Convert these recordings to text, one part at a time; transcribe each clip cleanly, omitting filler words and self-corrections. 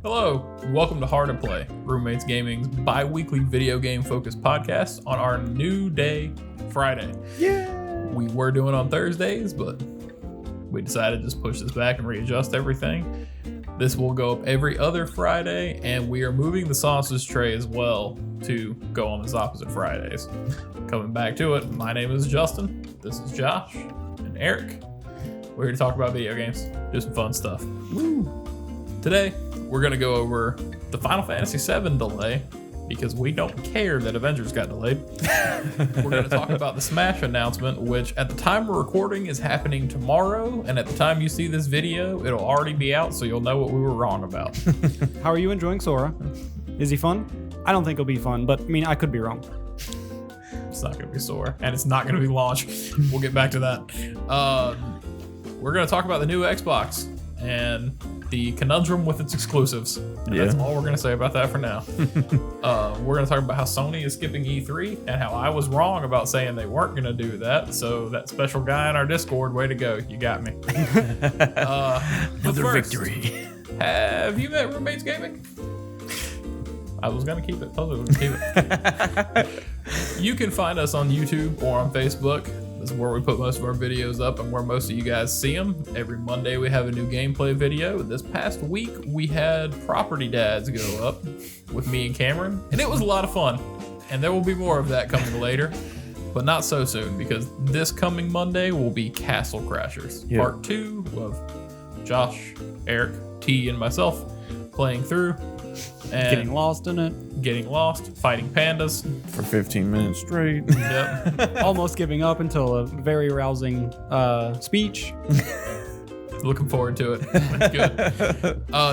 Hello, and welcome to Hard to Play, Roommates Gaming's bi-weekly video game focused podcast on our new day, Friday. Yeah. We were doing on Thursdays, but we decided to just push this back and readjust everything. This will go up every other Friday, and we are moving the sausage tray as well to go on this opposite Fridays. Coming back to it, my name is Justin, this is Josh, and Eric. We're here to talk about video games, do some fun stuff. Woo. Today, we're going to go over the Final Fantasy VII delay because we don't care that Avengers got delayed. We're going to talk about the Smash announcement, which at the time we're recording is happening tomorrow. And at the time you see this video, it'll already be out, so you'll know what we were wrong about. How are you enjoying Sora? Is he fun? I don't think he'll be fun, but I mean, I could be wrong. It's not going to be Sora, and it's not going to be launch. We'll get back to that. We're going to talk about the new Xbox and the conundrum with its exclusives. And that's all we're going to say about that for now. We're going to talk about how Sony is skipping E3 and how I was wrong about saying they weren't going to do that. So that special guy in our Discord, way to go. You got me. Another victory. Have you met Roommates Gaming? I was going to keep it. Totally was going to keep it. You can find us on YouTube or on Facebook. This is where we put most of our videos up and where most of you guys see them. Every Monday we have a new gameplay video. This past week we had Property Dads go up with me and Cameron, and it was a lot of fun. And there will be more of that coming later, but not so soon because this coming Monday will be Castle Crashers. Yep. Part 2 of Josh, Eric, T, and myself playing through. And Getting lost in it. Getting lost, fighting pandas. For 15 minutes straight. Yep. Almost giving up until a very rousing speech. Looking forward to it. That's good.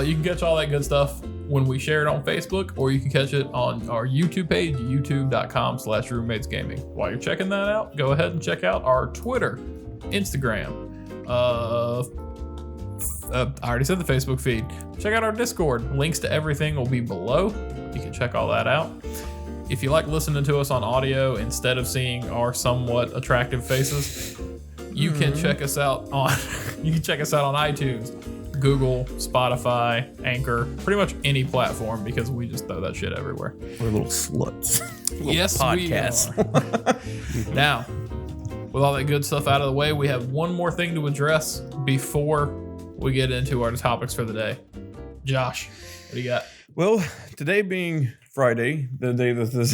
You can catch all that good stuff when we share it on Facebook, or you can catch it on our YouTube page, youtube.com/roommatesgaming. While you're checking that out, go ahead and check out our Twitter, Instagram. I already said the Facebook feed. Check out our Discord. Links to everything will be below. You can check all that out. If you like listening to us on audio instead of seeing our somewhat attractive faces, you can check us out on iTunes, Google, Spotify, Anchor, pretty much any platform because we just throw that shit everywhere. We're little sluts. Yes, podcasts. we are. Now, with all that good stuff out of the way, we have one more thing to address before we get into our topics for the day. Josh, what do you got? Well, today being Friday, the day that this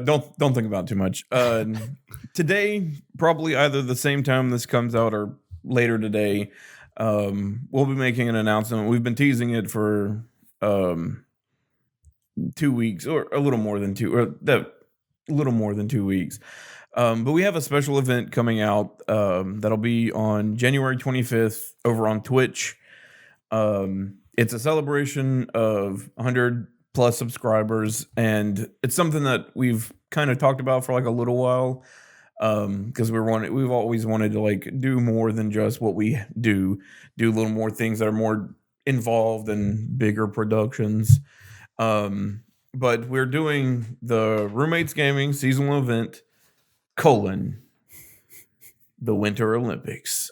don't think about it too much. Today, probably either the same time this comes out or later today, we'll be making an announcement. We've been teasing it for 2 weeks, or a little more than 2 weeks. But we have a special event coming out that'll be on January 25th over on Twitch. It's a celebration of 100 plus subscribers, and it's something that we've kind of talked about for like a little while because we've always wanted to like do more than just what we do a little more things that are more involved in bigger productions. But we're doing the Roommates Gaming seasonal event, the Winter Olympics.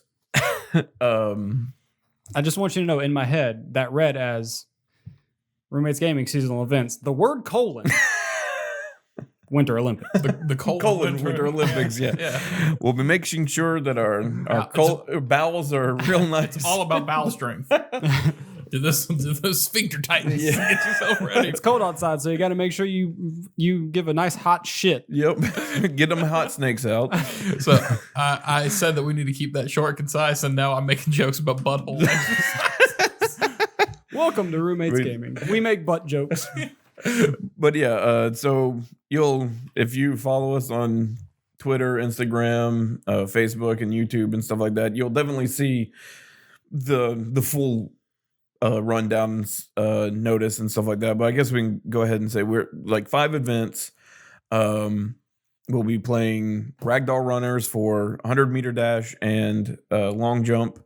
I just want you to know, in my head, that read as Roommates Gaming seasonal events. The word colon. Winter Olympics. The colon Winter Olympics, yeah. We'll be making sure that our bowels are real nice. It's all about bowel strength. Do those sphincter tightness. Yeah. Get yourself ready. It's cold outside, so you got to make sure you give a nice hot shit. Yep. Get them hot snakes out. So I said that we need to keep that short, concise, and now I'm making jokes about butthole exercises. Welcome to Roommates Gaming. We make butt jokes. But yeah, so if you follow us on Twitter, Instagram, Facebook, and YouTube and stuff like that, you'll definitely see the full rundowns, notice and stuff like that. But I guess we can go ahead and say we're like 5 events. We'll be playing ragdoll runners for 100-meter dash and long jump.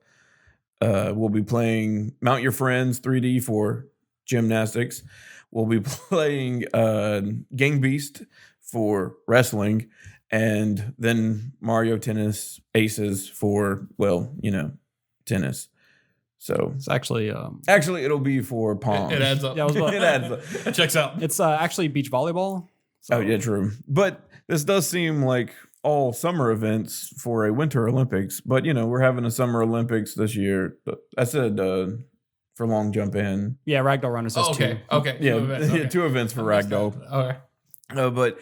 We'll be playing Mount Your Friends 3D for gymnastics. We'll be playing Gang Beast for wrestling, and then Mario Tennis Aces for, well, tennis. So It's actually actually, it'll be for Palm. It adds up. Yeah, I was about- It adds up. It checks out. it's actually beach volleyball. So. Oh yeah, true. But this does seem like all summer events for a Winter Olympics. But we're having a Summer Olympics this year. I said for long jump in. Yeah, Ragdoll Runners has two. Okay. Yeah, 2 events. Okay. 2 events for Ragdoll. Okay. But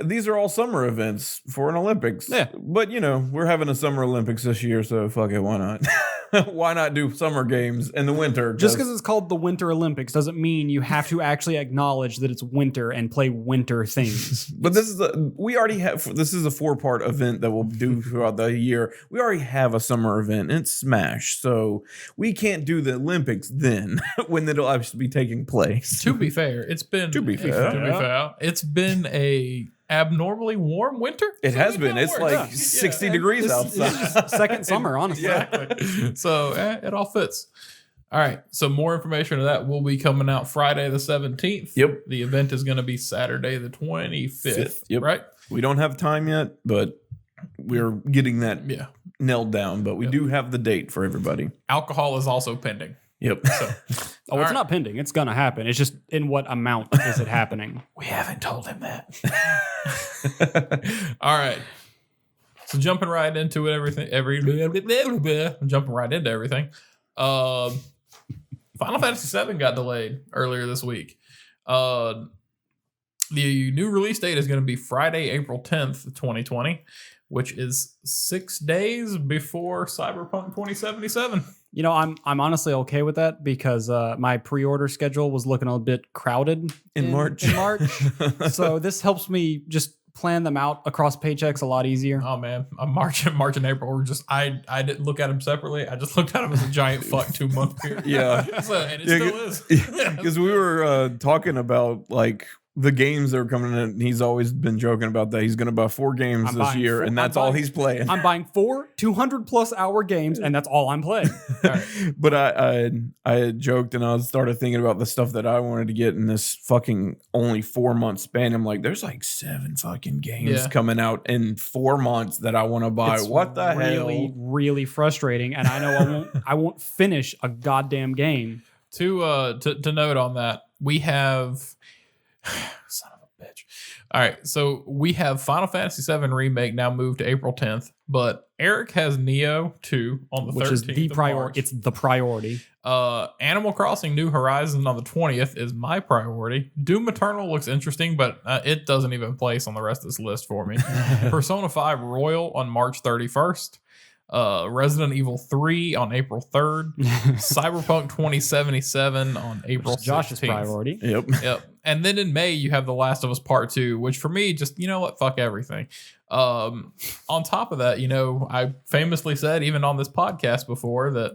these are all summer events for an Olympics. Yeah. But we're having a Summer Olympics this year, so fuck it, why not? Why not do summer games in the winter? Just because it's called the Winter Olympics doesn't mean you have to actually acknowledge that it's winter and play winter things. But this is a 4-part event that we'll do throughout the year. We already have a summer event, and it's Smash, so we can't do the Olympics then when it'll actually be taking place. To be fair, it's been it's been a abnormally warm winter. It has been. It's like Yeah. 60 degrees outside. It's just second summer, honestly. Exactly. So it all fits. All right. So more information of that will be coming out Friday the 17th. Yep. The event is going to be Saturday the 25th. Yep. Right? We don't have time yet, but we're getting that Yeah. nailed down. But we do have the date for everybody. Alcohol is also pending. Yep. So Oh, it's not pending. It's going to happen. It's just in what amount is it happening? we haven't told him that. All right. So jumping right into it, jumping right into everything. Final Fantasy VII got delayed earlier this week. The new release date is going to be Friday, April 10th, 2020, which is 6 days before Cyberpunk 2077. I'm honestly okay with that because my pre-order schedule was looking a bit crowded In March. In March, so this helps me just plan them out across paychecks a lot easier. Oh man, March and April were just I didn't look at them separately. I just looked at them as a giant fuck 2-month period. Yeah. So, and it still is. Because we were talking about like the games that are coming in. He's always been joking about that. He's going to buy 4 games I'm this buying year, four- and that's I'm all buying- he's playing. I'm buying 4 200+ hour games, and that's all I'm playing. All right. But I had joked and I started thinking about the stuff that I wanted to get in this fucking only 4-month span. I'm like, there's like 7 fucking games Yeah. coming out in 4 months that I want to buy. It's What the really, hell? really frustrating, and I know I won't finish a goddamn game. To note on that, we have son of a bitch. All right, so we have Final Fantasy VII Remake now moved to April 10th, but Eric has Neo 2 on the 13th. Which is the of priority. March. It's the priority. Animal Crossing New Horizons on the 20th is my priority. Doom Eternal looks interesting, but it doesn't even place on the rest of this list for me. Persona 5 Royal on March 31st. Resident Evil 3 on April 3rd. Cyberpunk 2077 on April 16th. Josh's priority. Yep. Yep. And then in May, you have The Last of Us Part 2, which for me, just, you know what? Fuck everything. On top of that, I famously said, even on this podcast before, that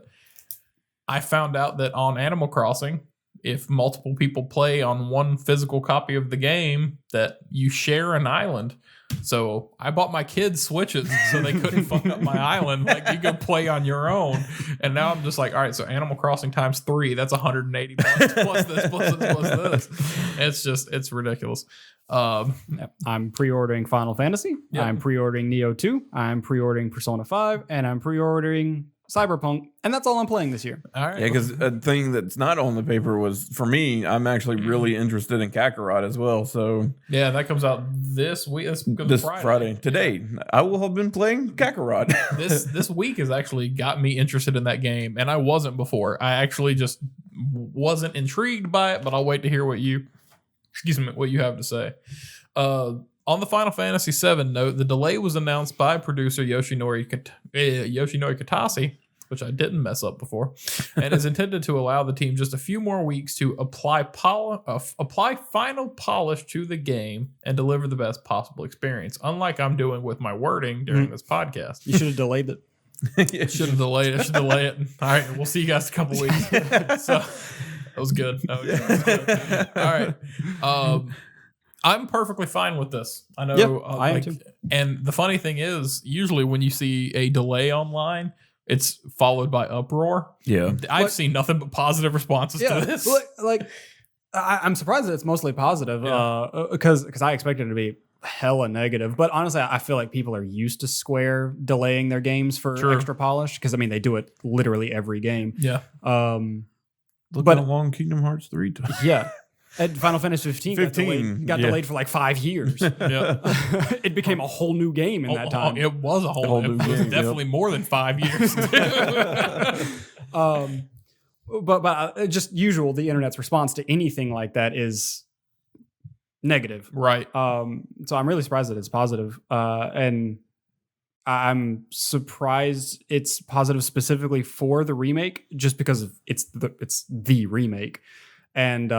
I found out that on Animal Crossing, if multiple people play on one physical copy of the game, that you share an island. So I bought my kids Switches so they couldn't fuck up my island. Like, you could play on your own. And now I'm just like, all right, so Animal Crossing times 3, that's $180 plus this, plus this, plus this. It's ridiculous. Yep. I'm pre-ordering Final Fantasy. Yep. I'm pre-ordering Neo 2. I'm pre-ordering Persona 5. And I'm pre-ordering Cyberpunk. And that's all I'm playing this year. All right. Yeah, because a thing that's not on the paper was, for me, I'm actually really interested in Kakarot as well. So Yeah, that comes out this week. this Friday. Today, I will have been playing Kakarot. This week has actually got me interested in that game, and I wasn't before. I actually just wasn't intrigued by it, but I'll wait to hear what you have to say. On the Final Fantasy VII note, the delay was announced by producer Yoshinori Kitase, which I didn't mess up before, and is intended to allow the team just a few more weeks to apply final polish to the game and deliver the best possible experience, unlike I'm doing with my wording during this podcast. You should have delayed it. Should have delayed it. All right, we'll see you guys in a couple weeks. So that was good. All right. I'm perfectly fine with this. I know. Yep, I am too. And the funny thing is, usually when you see a delay online, it's followed by uproar. Yeah. I've seen nothing but positive responses to this. I'm surprised that it's mostly positive because I expected it to be hella negative. But honestly, I feel like people are used to Square delaying their games for True. extra polish because I mean they do it literally every game. Yeah. Look But- how long Kingdom Hearts 3 took. Yeah. And Final Fantasy 15 got delayed for like 5 years. Yeah. It became a whole new game in that time. It was a whole new new game. game, Definitely more than 5 years. But just usual, the internet's response to anything like that is negative. Right. So I'm really surprised that it's positive. And I'm surprised it's positive specifically for the remake, just because it's the remake, and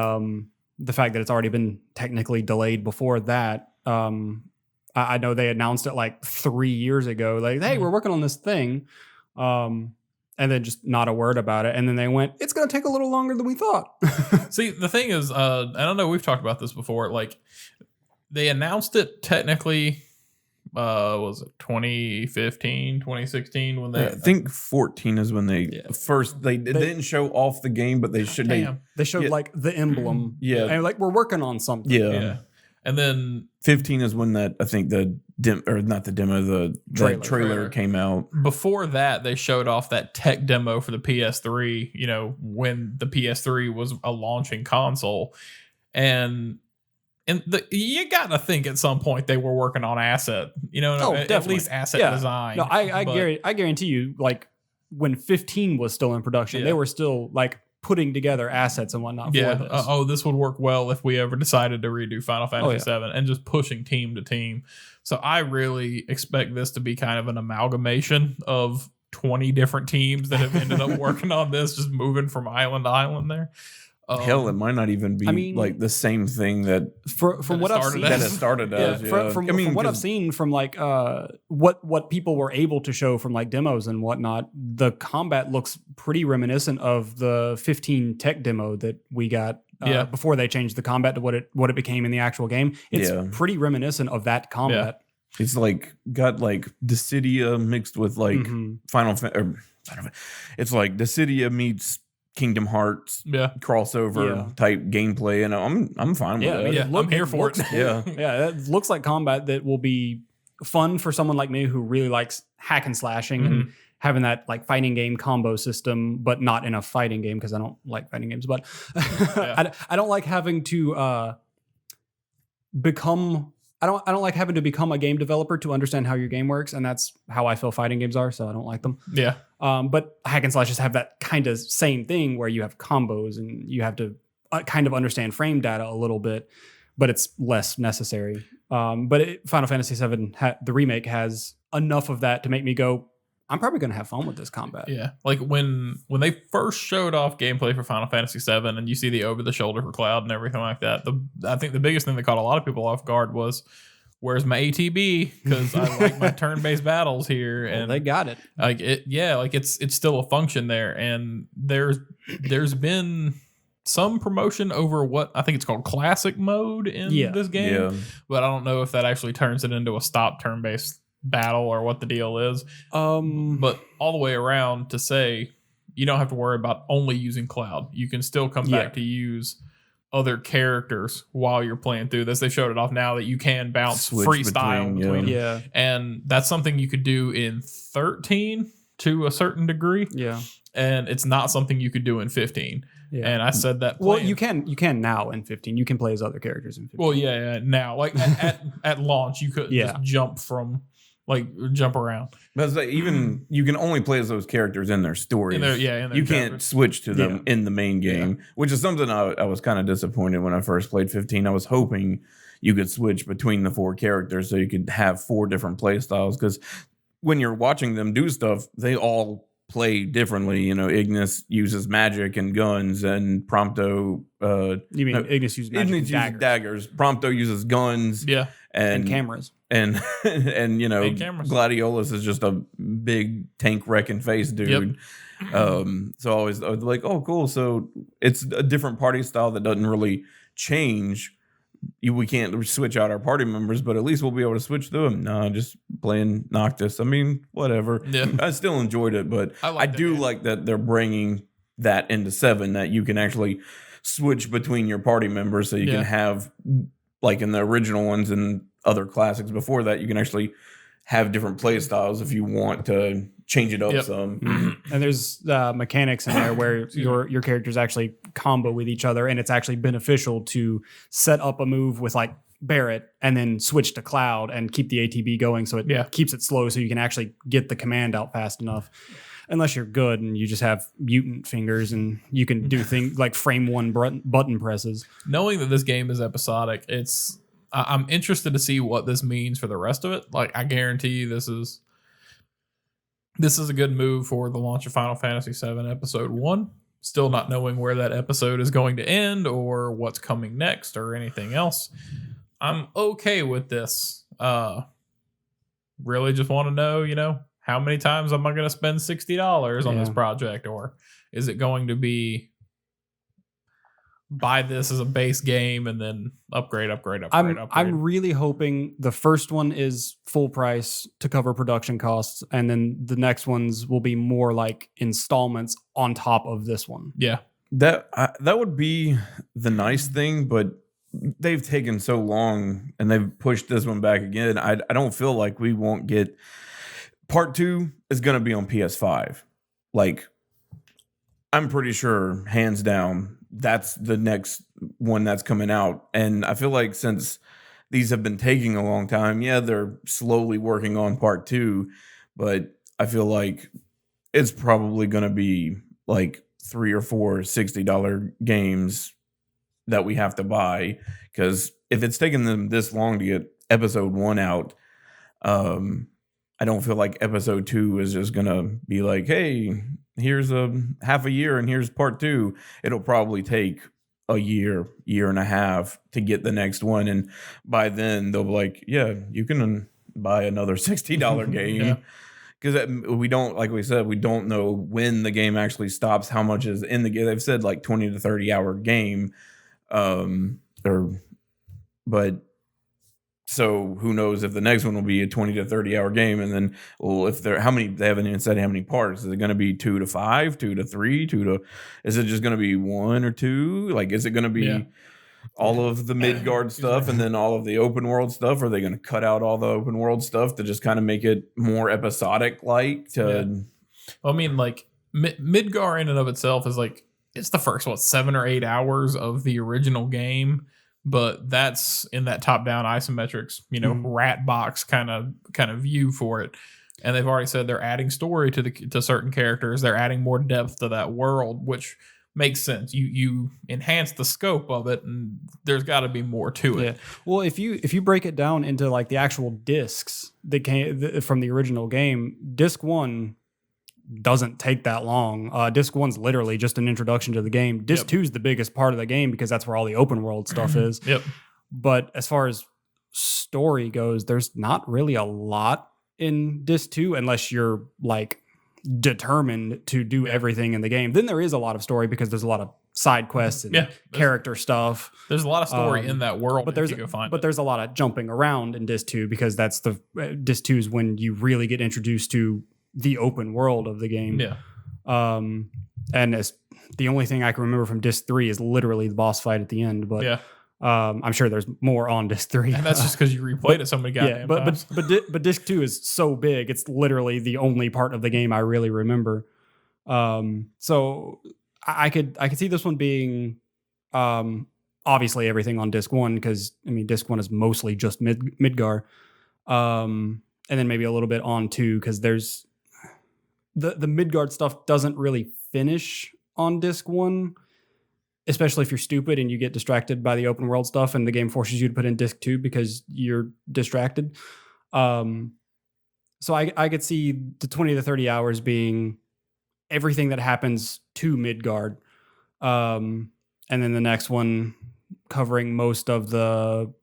the fact that it's already been technically delayed before that. I know they announced it like 3 years ago, like, hey, we're working on this thing. And then just not a word about it. And then they went, it's going to take a little longer than we thought. See, the thing is, I don't know, we've talked about this before. Like, they announced it technically, was it 2015, 2016 when they? I think 14 is when they first they didn't show off the game, but they should. Damn. They showed like the emblem. Yeah. And like, we're working on something. Yeah. And then 15 is when that I think the trailer came out. before that, they showed off that tech demo for the PS3, you know, when the PS3 was a launching console. And you got to think at some point they were working on asset, you know, at least asset design. No, I guarantee you, like when 15 was still in production, they were still like putting together assets and whatnot for this. This would work well if we ever decided to redo Final Fantasy VII, and just pushing team to team. So I really expect this to be kind of an amalgamation of 20 different teams that have ended up working on this, just moving from island to island there. Hell, it might not even be like the same thing that from what I've seen that it started as. From what I've seen from like what people were able to show from like demos and whatnot, the combat looks pretty reminiscent of the 15 tech demo that we got before they changed the combat to what it became in the actual game. It's pretty reminiscent of that combat. It's like got like Dissidia mixed with like it's like Dissidia meets Kingdom Hearts crossover type gameplay, and I'm fine with that. I'm here for it. It looks like combat that will be fun for someone like me who really likes hack and slashing and having that like fighting game combo system, but not in a fighting game because I don't like fighting games. But I don't like having to become. I don't like having to become a game developer to understand how your game works, and that's how I feel fighting games are. So I don't like them. Yeah. But hack and slashes have that kind of same thing where you have combos and you have to kind of understand frame data a little bit, but it's less necessary. But Final Fantasy VII, the remake, has enough of that to make me go, I'm probably going to have fun with this combat. Yeah. Like when they first showed off gameplay for Final Fantasy VII and you see the over the shoulder for Cloud and everything like that, I think the biggest thing that caught a lot of people off guard was, where's my ATB? Because I like my turn-based battles here. And they got it. Like it's still a function there. And there's been some promotion over what I think it's called classic mode in this game. Yeah. But I don't know if that actually turns it into a stop turn-based battle or what the deal is. But all the way around to say you don't have to worry about only using Cloud. You can still come back to use other characters while you're playing through this. They showed it off now that you can bounce freestyle between them. And that's something you could do in 13 to a certain degree. Yeah. And it's not something you could do in 15. Yeah. And I said that. Well, you can now in 15. You can play as other characters in 15. Well, now, like at launch, you could just jump around. But like, even you can only play as those characters in their stories. In their you can't switch to them in the main game, which is something I was kind of disappointed when I first played 15. I was hoping you could switch between the 4 characters so you could have 4 different play styles, because when you're watching them do stuff, they all play differently. You know, Ignis uses magic and guns, and Prompto Ignis uses magic uses daggers. Prompto uses guns. Yeah. And cameras. And you know, Gladiolus is just a big tank wrecking face dude. Yep. So I was like, oh, cool. So it's a different party style that doesn't really change. We can't switch out our party members, but at least we'll be able to switch through them. No, just playing Noctis. I mean, whatever. Yeah. I still enjoyed it, but I do like that they're bringing that into 7, that you can actually switch between your party members, so you can have like in the original ones and other classics before that, you can actually have different play styles if you want to change it up some. And there's mechanics in there where your characters actually combo with each other, and it's actually beneficial to set up a move with like Barrett and then switch to Cloud and keep the ATB going so it keeps it slow so you can actually get the command out fast enough. Unless you're good and you just have mutant fingers and you can do things like frame one button presses. Knowing that this game is episodic, I'm interested to see what this means for the rest of it. Like, I guarantee you this is a good move for the launch of Final Fantasy VII Episode 1. Still not knowing where that episode is going to end or what's coming next or anything else. I'm okay with this. Really just want to know, how many times am I going to spend $60 on this project? Or is it going to be buy this as a base game and then upgrade? I'm really hoping the first one is full price to cover production costs, and then the next ones will be more like installments on top of this one. Yeah. That would be the nice thing, but they've taken so long and they've pushed this one back again. I don't feel like we won't get... Part 2 is going to be on PS5. Like, I'm pretty sure, hands down, that's the next one that's coming out. And I feel like since these have been taking a long time, they're slowly working on Part 2, but I feel like it's probably going to be like 3 or 4 $60 games that we have to buy. Because if it's taken them this long to get Episode 1 out, I don't feel like Episode 2 is just going to be like, hey, here's a half a year and here's Part 2. It'll probably take a year and a half to get the next one. And by then they'll be like, you can buy another $60 game. Because we don't, like we said, we don't know when the game actually stops, how much is in the game. They've said like 20 to 30 hour game. So who knows if the next one will be a 20 to 30 hour game, and then if they haven't even said how many parts. Is it going to be 2 to 5, 2 to 3, is it just going to be 1 or 2? Like, is it going to be all of the Midgard stuff and then all of the open world stuff? Are they going to cut out all the open world stuff to just kind of make it more episodic? I mean, like Midgar in and of itself is like, it's the first 7 or 8 hours of the original game. But that's in that top-down isometrics, rat box kind of view for it. And they've already said they're adding story to certain characters. They're adding more depth to that world, which makes sense. You enhance the scope of it, and there's got to be more to it. Yeah. Well, if you break it down into like the actual discs that came from the original game, disc 1 doesn't take that long. Disc 1's literally just an introduction to the game. Disc 2 is the biggest part of the game because that's where all the open world stuff is. But as far as story goes, there's not really a lot in Disc 2 unless you're like determined to do everything in the game. Then there is a lot of story because there's a lot of side quests and character stuff. There's a lot of story in that world, but there's a lot of jumping around in Disc 2 because that's Disc 2 is when you really get introduced to the open world of the game. And as the only thing I can remember from Disc 3 is literally the boss fight at the end. But I'm sure there's more on Disc 3. And that's just because you replayed it so many goddamn times. But Disc 2 is so big, it's literally the only part of the game I really remember. So I could see this one being obviously everything on Disc 1 because Disc 1 is mostly just Midgar. And then maybe a little bit on 2 because there's the Midgard stuff doesn't really finish on Disc 1, especially if you're stupid and you get distracted by the open world stuff and the game forces you to put in Disc 2 because you're distracted. So I could see the 20 to 30 hours being everything that happens to Midgard. And then the next one covering most of the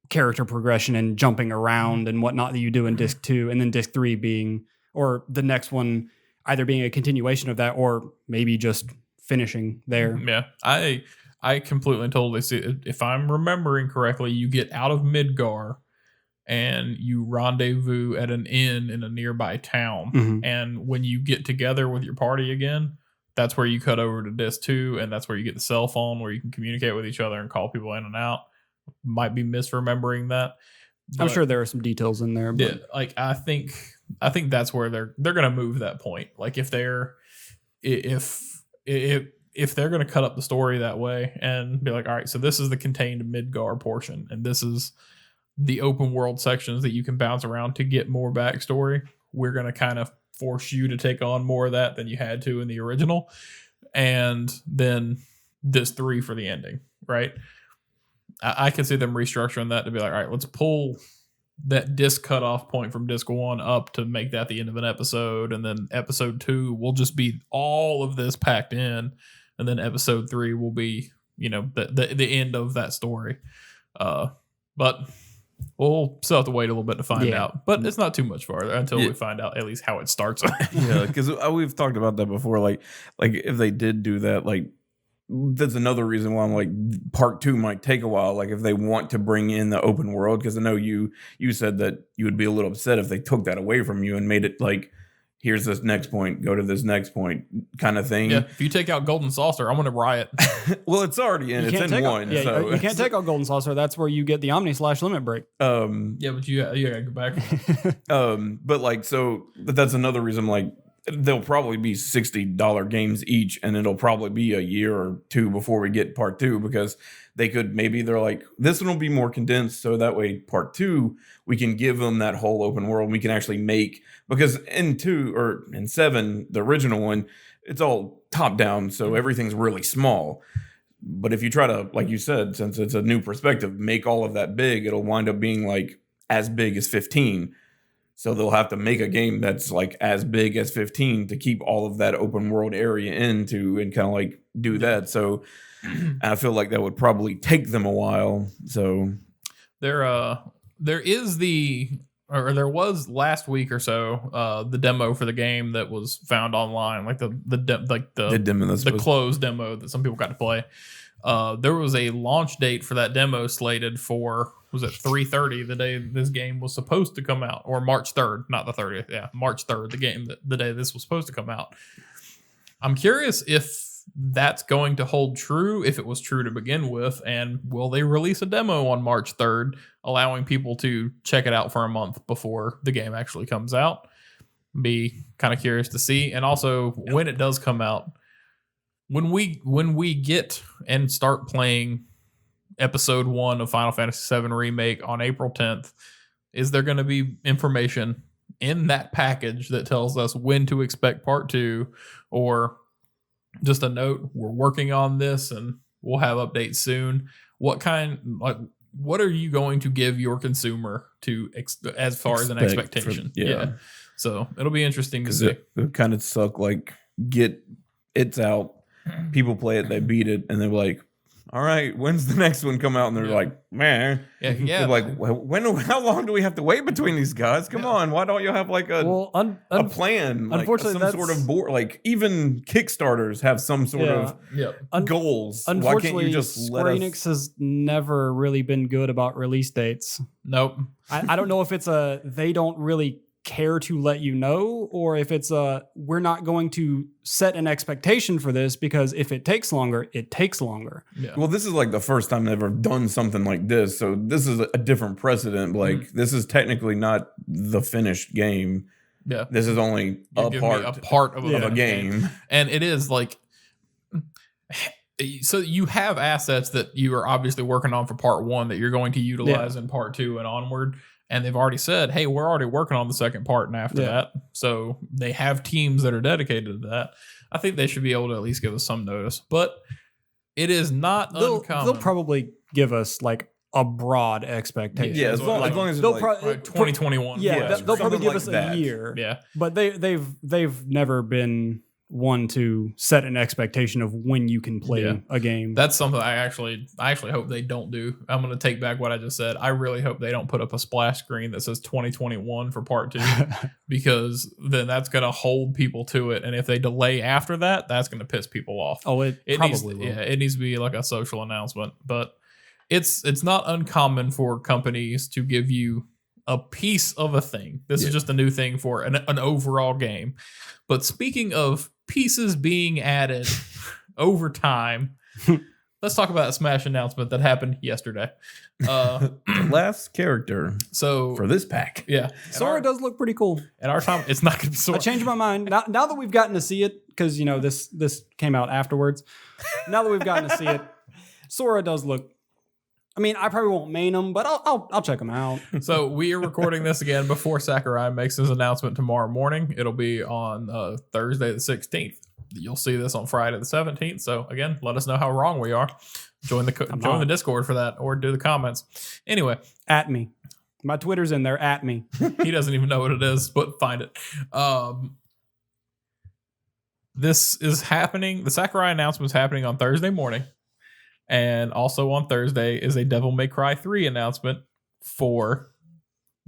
character progression and jumping around and whatnot that you do in Disc 2, and then Disc 3 being, or the next one either being a continuation of that or maybe just finishing there. Yeah, I completely and totally see it. If I'm remembering correctly, you get out of Midgar and you rendezvous at an inn in a nearby town. And when you get together with your party again, that's where you cut over to Disc 2, and that's where you get the cell phone where you can communicate with each other and call people in and out. might be misremembering that. I'm But, sure there are some details in there. But yeah, like I think that's where they're gonna move that point. Like if they're if they're gonna cut up the story that way and be like, all right, so this is the contained Midgar portion, and this is the open world sections that you can bounce around to get more backstory. We're gonna kind of force you to take on more of that than you had to in the original, and then this 3 for the ending, right? I can see them restructuring that to be like, all right, let's pull that disc cutoff point from disc 1 up to make that the end of an episode, and then episode 2 will just be all of this packed in, and then episode 3 will be, you know, the end of that story. But we'll still have to wait a little bit to find out. But it's not too much farther until we find out at least how it starts. Yeah, because we've talked about that before. Like if they did do that, like that's another reason why I'm like part 2 might take a while. Like if they want to bring in the open world, because I know you said that you would be a little upset if they took that away from you and made it like, here's this next point, go to this next point kind of thing. Yeah, if you take out Golden Saucer, I'm going to riot. Well, it's already in. It's in 1. Yeah, so you can't take out Golden Saucer. That's where you get the Omni/limit break. Yeah, but you got to go back. But like, so that's another reason, like, they'll probably be $60 games each, and it'll probably be a year or 2 before we get part 2, because they're like, this one will be more condensed, so that way part 2 we can give them that whole open world. We can actually make, because in 2 or in 7, the original one, it's all top down, so everything's really small. But if you try to, like you said, since it's a new perspective, make all of that big, it'll wind up being like as big as 15. So they'll have to make a game that's like as big as 15 to keep all of that open world area into and kind of like do that. So I feel like that would probably take them a while. So there was last week or so the demo for the game that was found online, like the closed demo that some people got to play. There was a launch date for that demo slated for, was it 3/30, the day this game was supposed to come out, or March 3rd, not the 30th. Yeah, March 3rd, the day this was supposed to come out. I'm curious if that's going to hold true, if it was true to begin with, and will they release a demo on March 3rd, allowing people to check it out for a month before the game actually comes out? Be kind of curious to see. And also, when it does come out, when we get and start playing episode 1 of Final Fantasy VII Remake on April 10th, is there going to be information in that package that tells us when to expect part 2, or just a note, we're working on this and we'll have updates soon? What are you going to give your consumer to as far as an expectation? Yeah. So it'll be interesting to see. It kind of suck. Like, it's out, people play it, they beat it, and they're like, all right, when's the next one come out? And they're like, man. Yeah. They're like, how long do we have to wait between these guys? Come on. Why don't you have like a plan? Like unfortunately, some sort of board. Like even Kickstarters have some sort of goals. Unfortunately, why can't you just Square Enix has never really been good about release dates. Nope. I don't know if it's they don't really care to let you know, or if it's we're not going to set an expectation for this, because if it takes longer, it takes longer. Yeah. Well, this is like the first time they've ever done something like this, so this is a different precedent. Like this is technically not the finished game. Yeah, this is only a part of a game, and it is like, so you have assets that you are obviously working on for part 1 that you're going to utilize in part 2 and onward. And they've already said, hey, we're already working on the second part and after that. So they have teams that are dedicated to that. I think they should be able to at least give us some notice. But it is not uncommon. They'll probably give us like a broad expectation. Yeah, as long as they'll it's 2021. Yeah, they'll probably give us a year. Yeah. But they've never been one to set an expectation of when you can play a game. That's something I actually hope they don't do. I'm going to take back what I just said. I really hope they don't put up a splash screen that says 2021 for part 2, because then that's going to hold people to it. And if they delay after that, that's going to piss people off. Oh, it probably will. Yeah, it needs to be like a social announcement. But it's not uncommon for companies to give you a piece of a thing. This is just a new thing for an overall game. But speaking of pieces being added over time, let's talk about a Smash announcement that happened yesterday. Last character So for this pack. yeah, Sora does look pretty cool. at our time, it's not going to be Sora. I changed my mind now that we've gotten to see it, because this came out afterwards. Now that we've gotten to see it, Sora does look. I mean, I probably won't main him, but I'll check him out. So we are recording this again before Sakurai makes his announcement tomorrow morning. It'll be on Thursday the 16th. You'll see this on Friday the 17th. So again, let us know how wrong we are. Join the Discord for that, or do the comments. Anyway, At me. My Twitter's in there. At me. he doesn't even know what it is, but find it. This is happening. The Sakurai announcement is happening on Thursday morning. And also on Thursday is a Devil May Cry 3 announcement for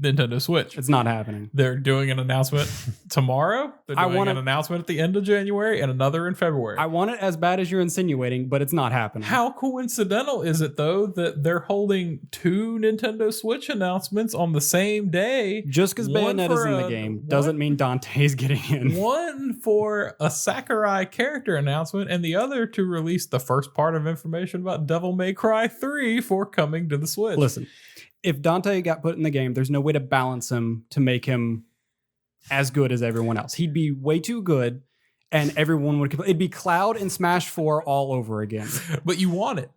Nintendo Switch. It's not happening. They're doing an announcement tomorrow. They're doing an announcement at the end of January and another in February. I want it as bad as you're insinuating, but it's not happening. How coincidental is it, though, that they're holding 2 Nintendo Switch announcements on the same day? Just because Bayonetta's in the game doesn't mean Dante's getting in. One for a Sakurai character announcement, and the other to release the first part of information about Devil May Cry 3 for coming to the Switch. Listen, if Dante got put in the game, there's no way to balance him to make him as good as everyone else. He'd be way too good, and everyone would complain. It'd be Cloud and Smash 4 all over again. But you want it.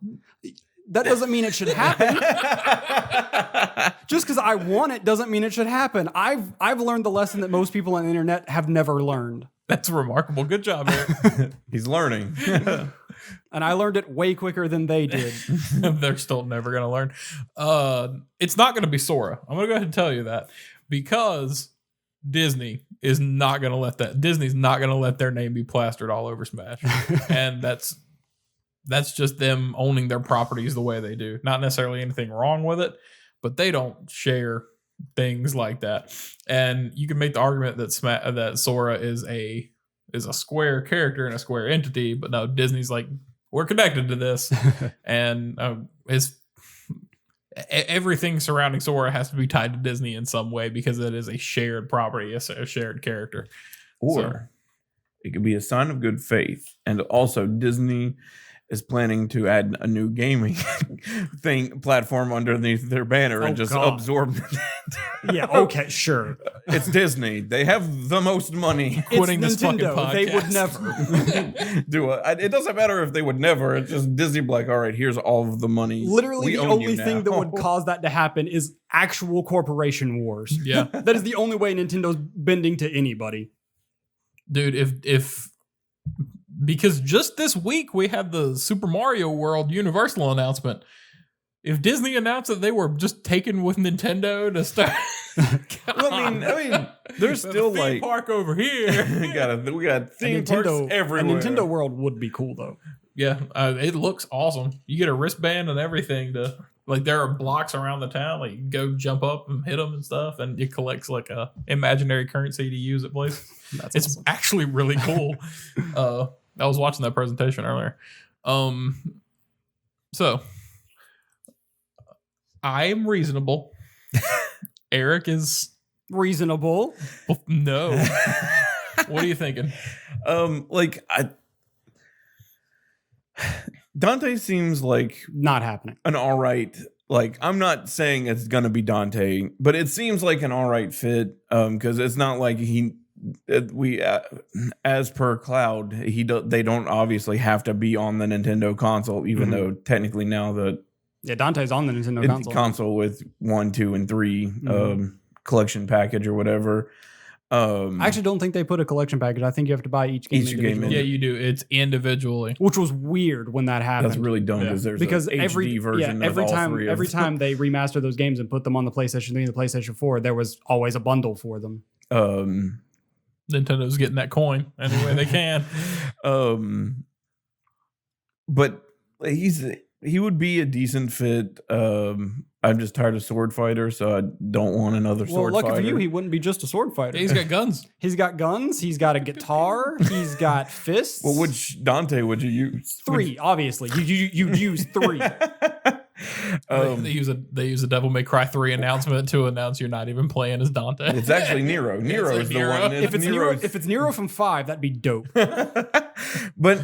That doesn't mean it should happen. Just because I want it doesn't mean it should happen. I've learned the lesson that most people on the internet have never learned. That's remarkable. Good job, Eric. He's learning. And I learned it way quicker than they did. They're still never going to learn. It's not going to be Sora. I'm going to go ahead and tell you that, because Disney is not going to let that. Disney's not going to let their name be plastered all over Smash. And that's just them owning their properties the way they do. Not necessarily anything wrong with it, but they don't share things like that. And you can make the argument that that Sora is a Square character and a Square entity, but no, Disney's like, we're connected to this, and everything surrounding Sora has to be tied to Disney in some way, because it is a shared property, a shared character. Or it could be a sign of good faith, and also Disney is planning to add a new gaming platform underneath their banner and just absorb it. Yeah, okay, sure. It's Disney. They have the most money. Quitting It's this fucking Nintendo. podcast. They would never. It doesn't matter if they would never. It's just Disney be like, all right, here's all of the money. Literally, We the own only you thing now. that would cause that to happen is actual corporation wars. Yeah. That is the only way Nintendo's bending to anybody. Dude, if because just this week we had the Super Mario World Universal announcement. If Disney announced that they were just taken with Nintendo to start, Well, I mean, there's still theme like park over here. we got theme parks A everywhere. Nintendo World would be cool though. Yeah, it looks awesome. You get a wristband and everything to, like, there are blocks around the town. Like, you can go jump up and hit them and stuff, and it collects like a imaginary currency to use at places. It's awesome. actually really cool. I was watching that presentation earlier. So I'm reasonable. Eric is Reasonable. no. What are you thinking? Dante seems like Not happening. an all right. Like, I'm not saying it's gonna be Dante, but it seems like an all right fit. Because it's not like as per Cloud, they don't obviously have to be on the Nintendo console, even though technically now Yeah, Dante's on the Nintendo console. with 1, 2, and 3 collection package or whatever. I actually don't think they put a collection package. I think you have to buy each game Each game individually. Yeah, you do. It's individually. Which was weird when that happened. That's really dumb because there's because an every HD version of all three of every them. time they remaster those games and put them on the PlayStation 3 and the PlayStation 4, there was always a bundle for them. Nintendo's getting that coin any way they can. But he would be a decent fit. I'm just tired of sword fighters, so I don't want another sword lucky fighter. for you, he wouldn't be just a sword fighter. He's got guns. He's got guns. He's got a guitar. He's got fists. Well, which Dante would you use? 3, obviously. You use 3. They use a Devil May Cry 3 announcement to announce you're not even playing as Dante. It's actually Nero. Nero like is the Nero. one. If it's Nero from 5, that'd be dope. But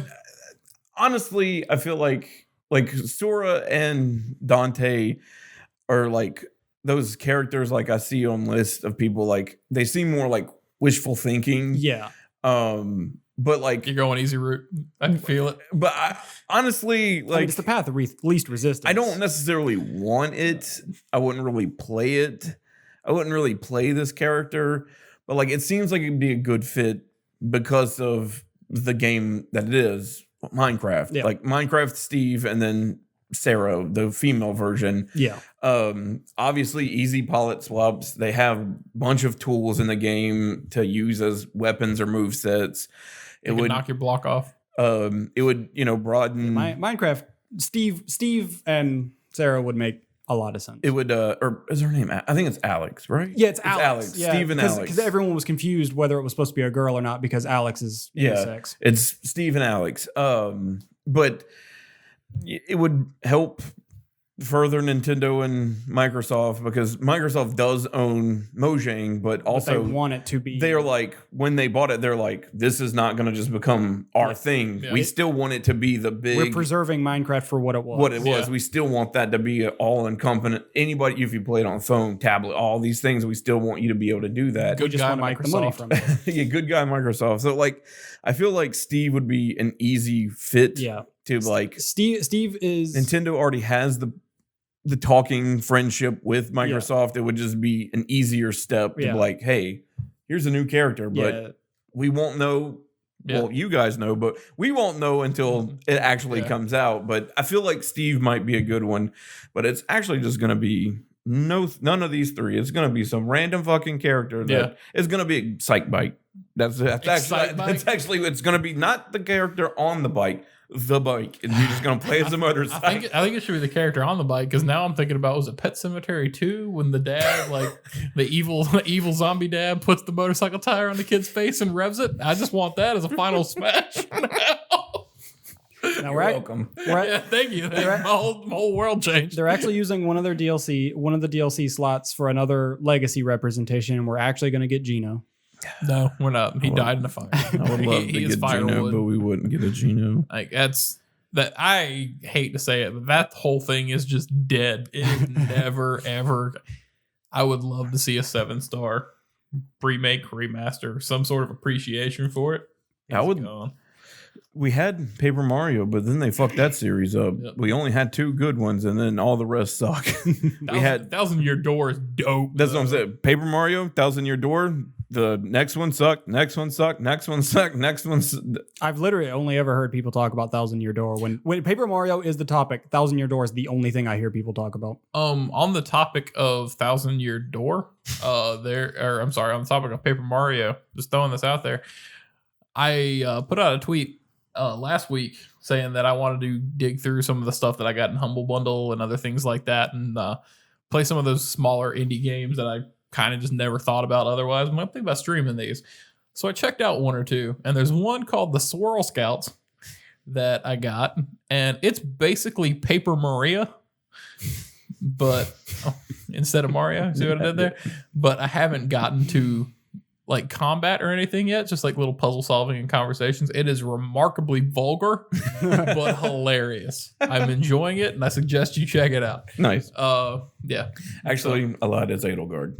honestly, I feel like like Sora and Dante are like those characters like I see on lists of people like they seem more like wishful thinking. Yeah. But like You're going easy route. I can feel it. but I, honestly, like it's the path of least resistance. I don't necessarily want it. I wouldn't really play it. I wouldn't really play this character, but like it seems like it'd be a good fit because of the game that it is, Minecraft. Yeah. Like Minecraft Steve and then Sarah, the female version. Yeah. Obviously easy palette swaps. They have a bunch of tools in the game to use as weapons or move sets. It It would would knock your block off. it would, broaden Minecraft, Steve and Sarah would make a lot of sense. it would or is her name I think it's Alex, right? Yeah, it's Alex. Yeah, Steve and Alex. Because everyone was confused whether it was supposed to be a girl or not because Alex is unisex. It's Steve and Alex. But it would help further Nintendo and Microsoft because Microsoft does own Mojang, but also they want it to be. they're like, when they bought it, they're like, this is not going to just become our thing. Yeah. We still want it to be the big. We're preserving Minecraft for what it was. Yeah. We still want that to be all encompassing. Anybody, if you play it on phone, tablet, all these things, we still want you to be able to do that. Good We just guy, want to make the money Microsoft. from it. Yeah, good guy, Microsoft. So like, I feel like Steve would be an easy fit. Yeah. To like, Steve is Nintendo already has the talking friendship with Microsoft. It would just be an easier step to be like, hey, here's a new character, but we won't know. Yeah. Well, you guys know, but we won't know until it actually comes out. But I feel like Steve might be a good one, but it's actually just going to be none of these three. It's going to be some random fucking character that is going to be a psych bike. That's actually it's going to be not the character on the bike. The bike, and you're just gonna play as a motorcycle. I think it should be the character on the bike because now I'm thinking about, was it Pet Sematary 2 when the dad, like the evil zombie dad, puts the motorcycle tire on the kid's face and revs it? I just want that as a final smash. Now You're welcome. Yeah, thank you. My whole world changed. They're actually using one of the DLC slots for another legacy representation, and we're actually going to get Gino. No, we're not. He died in a fire. I would love to get Gino, but we wouldn't get a Gino. Like that's that. I hate to say it, but that whole thing is just dead. It is never ever. I would love to see a 7-star remake, remaster, some sort of appreciation for it. I would. Gone. We had Paper Mario, but then they fucked that series up. Yep. We only had 2 good ones, and then all the rest suck. We had Thousand Year Door is dope. that's what I'm saying. Paper Mario, 1,000 Year Door. The next one sucked. Next one sucked. Next one sucked. Next one. I've literally only ever heard people talk about 1,000 Year Door. When Paper Mario is the topic, 1,000 Year Door is the only thing I hear people talk about. On the topic of 1,000 Year Door, on the topic of Paper Mario, just throwing this out there, I put out a tweet last week saying that I wanted to dig through some of the stuff that I got in Humble Bundle and other things like that, and play some of those smaller indie games that I kind of just never thought about otherwise. I'm thinking about streaming these. So I checked out 1 or 2, and there's one called the Swirl Scouts that I got, and it's basically Paper Maria, but instead of Mario. See what I did there? But I haven't gotten to like combat or anything yet, just like little puzzle solving and conversations. It is remarkably vulgar, but hilarious. I'm enjoying it, and I suggest you check it out. Nice. Yeah. Actually, a lot is Edelgard.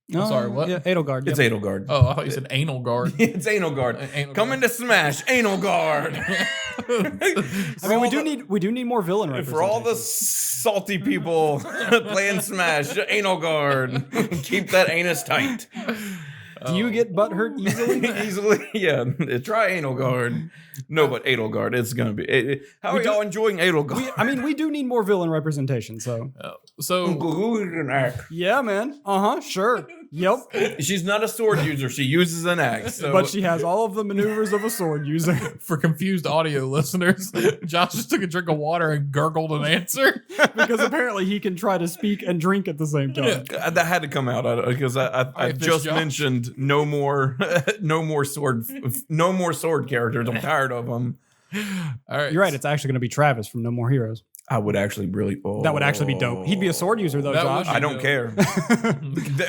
Sorry, what? Yeah, Edelgard. It's Yep. Edelgard. Oh, I thought you said anal guard. It's Anal Guard. Anal Coming to Smash, Anal Guard. I mean, we do need more villain representation. For all the salty people playing Smash, Anal Guard. Keep that anus tight. Do you get butt hurt easily? Easily, yeah. Try Anal Guard. No, but Edelgard. It's gonna be. How are y'all enjoying Edelgard? We do need more villain representation. So yeah, man. Sure. Yep. She's not a sword user. She uses an axe. So. But she has all of the maneuvers of a sword user. For confused audio listeners, Josh just took a drink of water and gurgled an answer. Because apparently he can try to speak and drink at the same time. That had to come out because I just mentioned no more sword characters. I'm tired of them. All right. You're right. It's actually going to be Travis from No More Heroes. I would actually really. Oh. That would actually be dope. He'd be a sword user though, That Josh. would I don't care.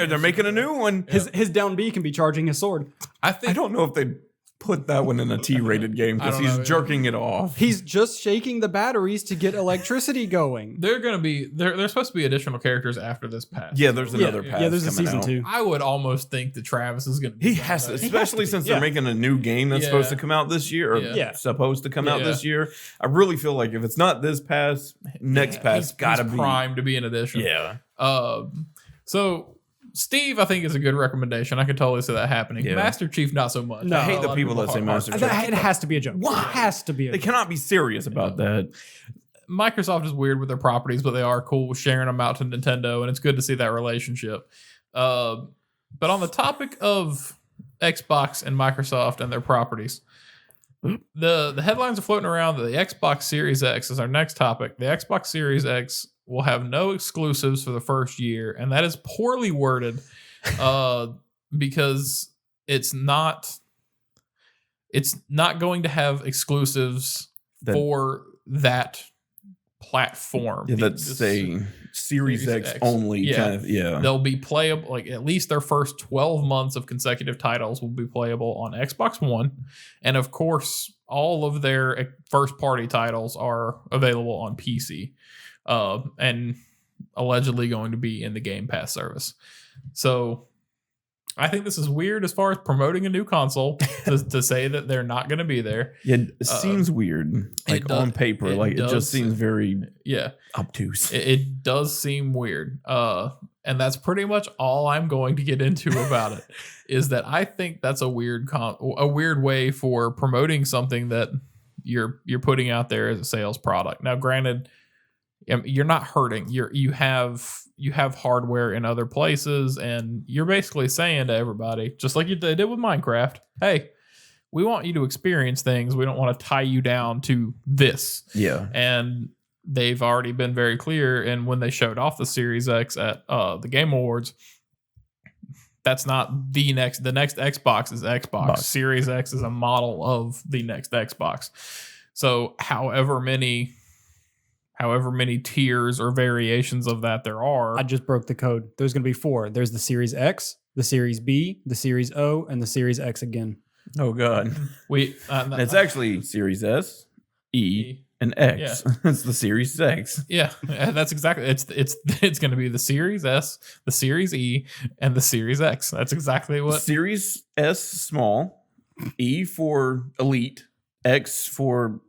They're making a new one. His down B can be charging his sword. I think I don't know if they. put that one in a T-rated game because I don't he's know, jerking it off. He's just shaking the batteries to get electricity going. They're gonna be there's supposed to be additional characters after this pass. Yeah, there's another yeah, pass. yeah, there's a coming season out. 2. I would almost think that Travis is gonna be He has to, that. especially since they're yeah. making a new game that's Yeah. supposed to come out this year, or Yeah. supposed to come out Yeah. this year. I really feel like if it's not this pass, next pass gotta he's be. primed to be an addition. Yeah. So Steve, I think, is a good recommendation. I can totally see that happening. Yeah. Master Chief, not so much. No. I hate the people that say Master Chief. It has to be a joke. Why? It has to be a They joke. cannot be serious about that. Microsoft is weird with their properties, but they are cool with sharing them out to Nintendo, and it's good to see that relationship. But on the topic of Xbox and Microsoft and their properties, the headlines are floating around that the Xbox Series X is our next topic. The Xbox Series X will have no exclusives for the first year, and that is poorly worded because it's not going to have exclusives for that platform. Yeah, that's say Series X only. Yeah. Kind of, yeah. They'll be playable, like at least their first 12 months of consecutive titles will be playable on Xbox One. And of course, all of their first party titles are available on PC and allegedly going to be in the Game Pass service. So I think this is weird as far as promoting a new console to say that they're not going to be there. Yeah, it seems weird. Like on paper, it just seems very obtuse. It does seem weird. And that's pretty much all I'm going to get into about it. Is that I think that's a weird way for promoting something that you're putting out there as a sales product. Now, granted, you're not hurting. You have hardware in other places, and you're basically saying to everybody, just like they did with Minecraft, hey, we want you to experience things. We don't want to tie you down to this. Yeah. And they've already been very clear. And when they showed off the Series X at the Game Awards, that's not the next Xbox is Xbox. Series X is a model of the next Xbox. So however many tiers or variations of that there are. I just broke the code. There's going to be 4. There's the Series X, the Series B, the Series O, and the Series X again. Oh God. It's actually Series S, E, and X. Yeah. It's the Series X. Yeah, that's exactly. It's going to be the Series S, the Series E, and the Series X. That's exactly what. Series S small, E for elite, X for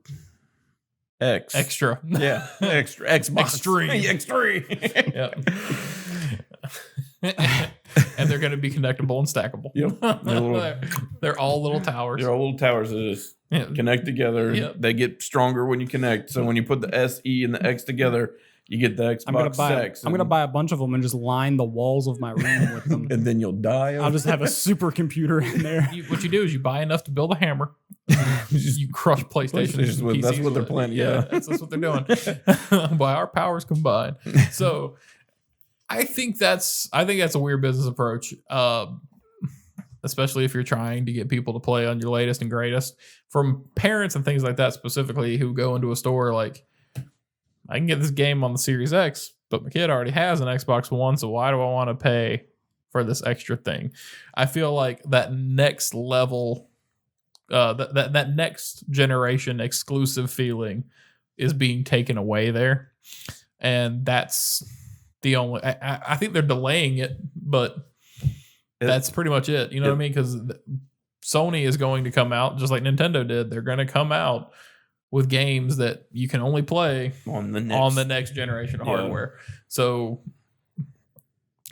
extra. Yeah, extra. Xbox. Extreme. Yeah. And they're going to be connectable and stackable. Yep. They're all little towers. They're all little towers that just connect together. Yep. They get stronger when you connect. So when you put the S, E, and the X together, you get the Xbox X. I'm going to buy a bunch of them and just line the walls of my room with them. And then you'll die. I'll just have a supercomputer in there. What you do is you buy enough to build a hammer. You crush PlayStation. That's what they're planning. Yeah, that's what they're doing. By our powers combined. So I think that's a weird business approach. Especially if you're trying to get people to play on your latest and greatest. From parents and things like that specifically who go into a store like, I can get this game on the Series X, but my kid already has an Xbox One, so why do I want to pay for this extra thing? I feel like that next level, that next generation exclusive feeling is being taken away there. And that's the only... I think they're delaying it, but that's pretty much it. You know what I mean? Because Sony is going to come out, just like Nintendo did. They're going to come out with games that you can only play on the next generation of hardware. So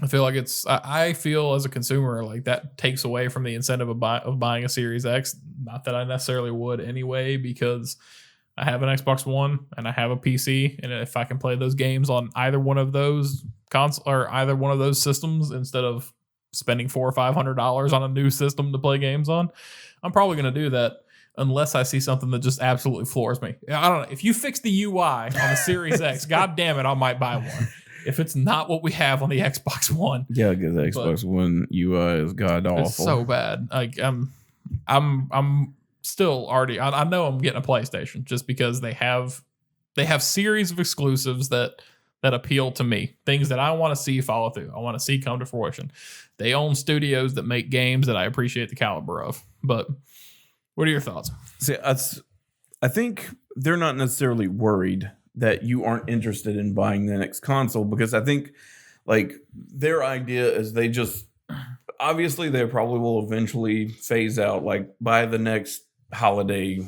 I feel like I feel as a consumer like that takes away from the incentive of buying a Series X. Not that I necessarily would anyway, because I have an Xbox One and I have a PC, and if I can play those games on either one of those console or either one of those systems instead of spending $400 or $500 on a new system to play games on, I'm probably going to do that. Unless I see something that just absolutely floors me. I don't know. If you fix the UI on the Series X, God damn it, I might buy one. If it's not what we have on the Xbox One. Yeah, because the Xbox One UI is god awful. It's so bad. Like I'm still already. I know I'm getting a PlayStation just because they have series of exclusives that appeal to me. Things that I want to see follow through. I want to see come to fruition. They own studios that make games that I appreciate the caliber of, but. What are your thoughts? See, I think they're not necessarily worried that you aren't interested in buying the next console, because I think like their idea is they just obviously they probably will eventually phase out, like by the next holiday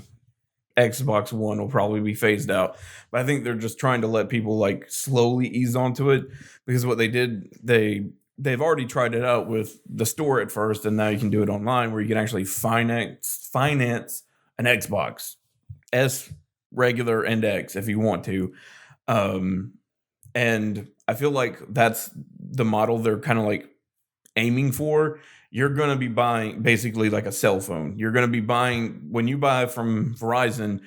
Xbox One will probably be phased out. But I think they're just trying to let people like slowly ease onto it, because what they did, they've already tried it out with the store at first, and now you can do it online where you can actually finance an Xbox S, regular, and X if you want to. And I feel like that's the model they're kind of like aiming for. You're going to be buying basically like a cell phone. You're going to be buying, when you buy from Verizon,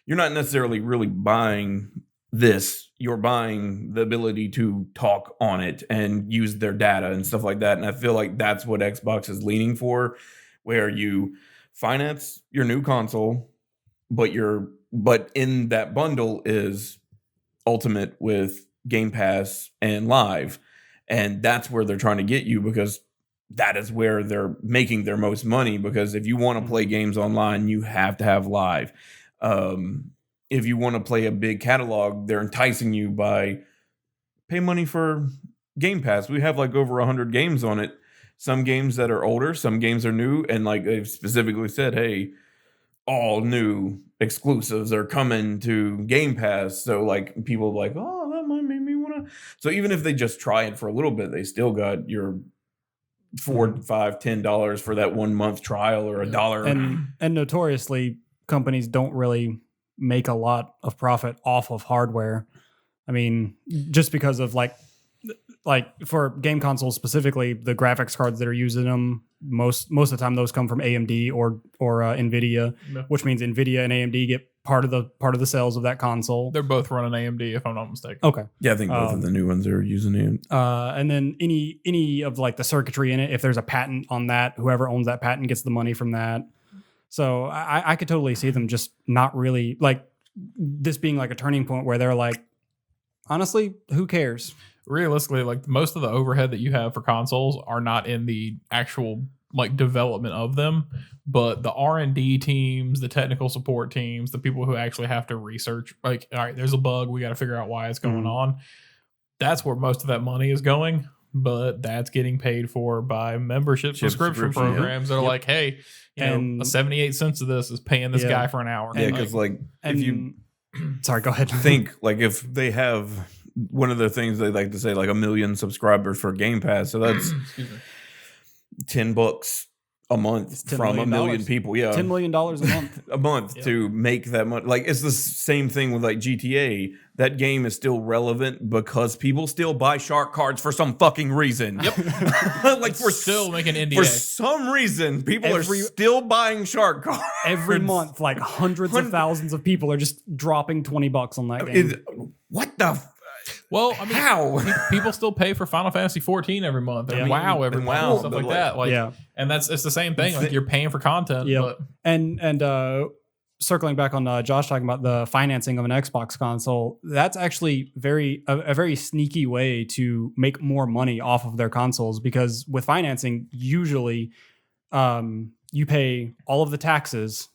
you're not necessarily really buying this. You're buying the ability to talk on it and use their data and stuff like that. And I feel like that's what Xbox is leaning for, where you finance your new console, but in that bundle is Ultimate with Game Pass and Live. And that's where they're trying to get you, because that is where they're making their most money. Because if you want to play games online, you have to have Live. If you want to play a big catalog, they're enticing you by pay money for Game Pass. We have like over 100 games on it. Some games that are older, some games are new. And like they've specifically said, hey, all new exclusives are coming to Game Pass. So like people are like, oh, that might make me want to. So even if they just try it for a little bit, they still got your $4, $5, $10 for that 1 month trial, or $1. And notoriously, companies don't really make a lot of profit off of hardware. I mean, just because of like for game consoles specifically, the graphics cards that are used in them, most of the time those come from AMD or Nvidia, which means Nvidia and AMD get part of the sales of that console. They're both running AMD, if I'm not mistaken. Okay. Yeah, I think both of the new ones are using AMD. And then any of like the circuitry in it, if there's a patent on that, whoever owns that patent gets the money from that. So I could totally see them just not really like this being like a turning point where they're like, honestly, who cares? Realistically, like most of the overhead that you have for consoles are not in the actual like development of them, but the R&D teams, the technical support teams, the people who actually have to research, like, all right, there's a bug, we got to figure out why it's going on. That's where most of that money is going, but that's getting paid for by membership subscription programs that are like, hey, you know, 78 cents of this is paying this guy for an hour. Yeah, because like if you sorry, go ahead. think like if they have one of the things they like to say, like 1 million subscribers for Game Pass, so that's $10 a month from 1 million people. Yeah, $10 million a month. To make that money. Like it's the same thing with like GTA. That game is still relevant because people still buy shark cards for some fucking reason. Yep. Like we're still making NDA. For some reason, people are still buying shark cards. Every month, like hundreds of thousands of people are just dropping $20 on that game. What the well, I mean, how people still pay for Final Fantasy 14 every month, and WoW every month, and stuff like that. Like, and it's the same thing. Like you're paying for content. Yeah, but. And circling back on Josh talking about the financing of an Xbox console, that's actually a very sneaky way to make more money off of their consoles, because with financing, usually you pay all of the taxes,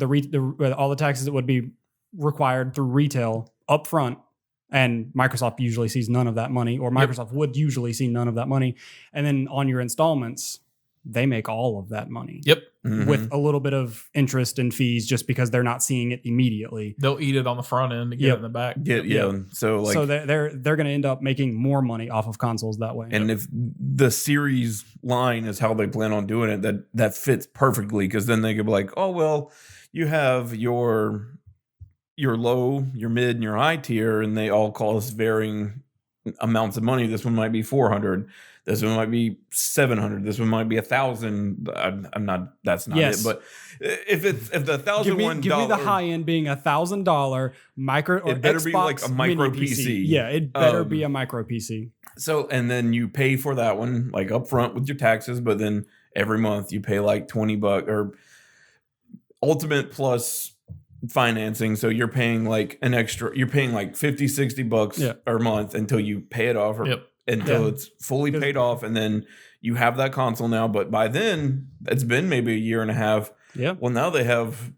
all the taxes that would be required through retail up front. And Microsoft usually sees none of that money, or Microsoft would usually see none of that money. And then on your installments, they make all of that money. Yep. With a little bit of interest and fees, just because they're not seeing it immediately. They'll eat it on the front end to get it in the back. So they're going to end up making more money off of consoles that way. And if the series line is how they plan on doing it, that fits perfectly, because then they could be like, oh, well, you have your low, your mid, and your high tier, and they all cost varying amounts of money. This one might be $400. This one might be $700. This one might be $1,000. I'm not. That's not it. But if the $1,001, give me the high end being $1,000 micro. Or it better Xbox be like a micro PC. Yeah, it better be a micro PC. So, and then you pay for that one like up front with your taxes, but then every month you pay like $20 or Ultimate plus financing, so you're paying like an extra, you're paying like $50-$60 a month until you pay it off, until it's fully paid off, and then you have that console now. But by then it's been maybe a year and a half. Yeah. Well, now they have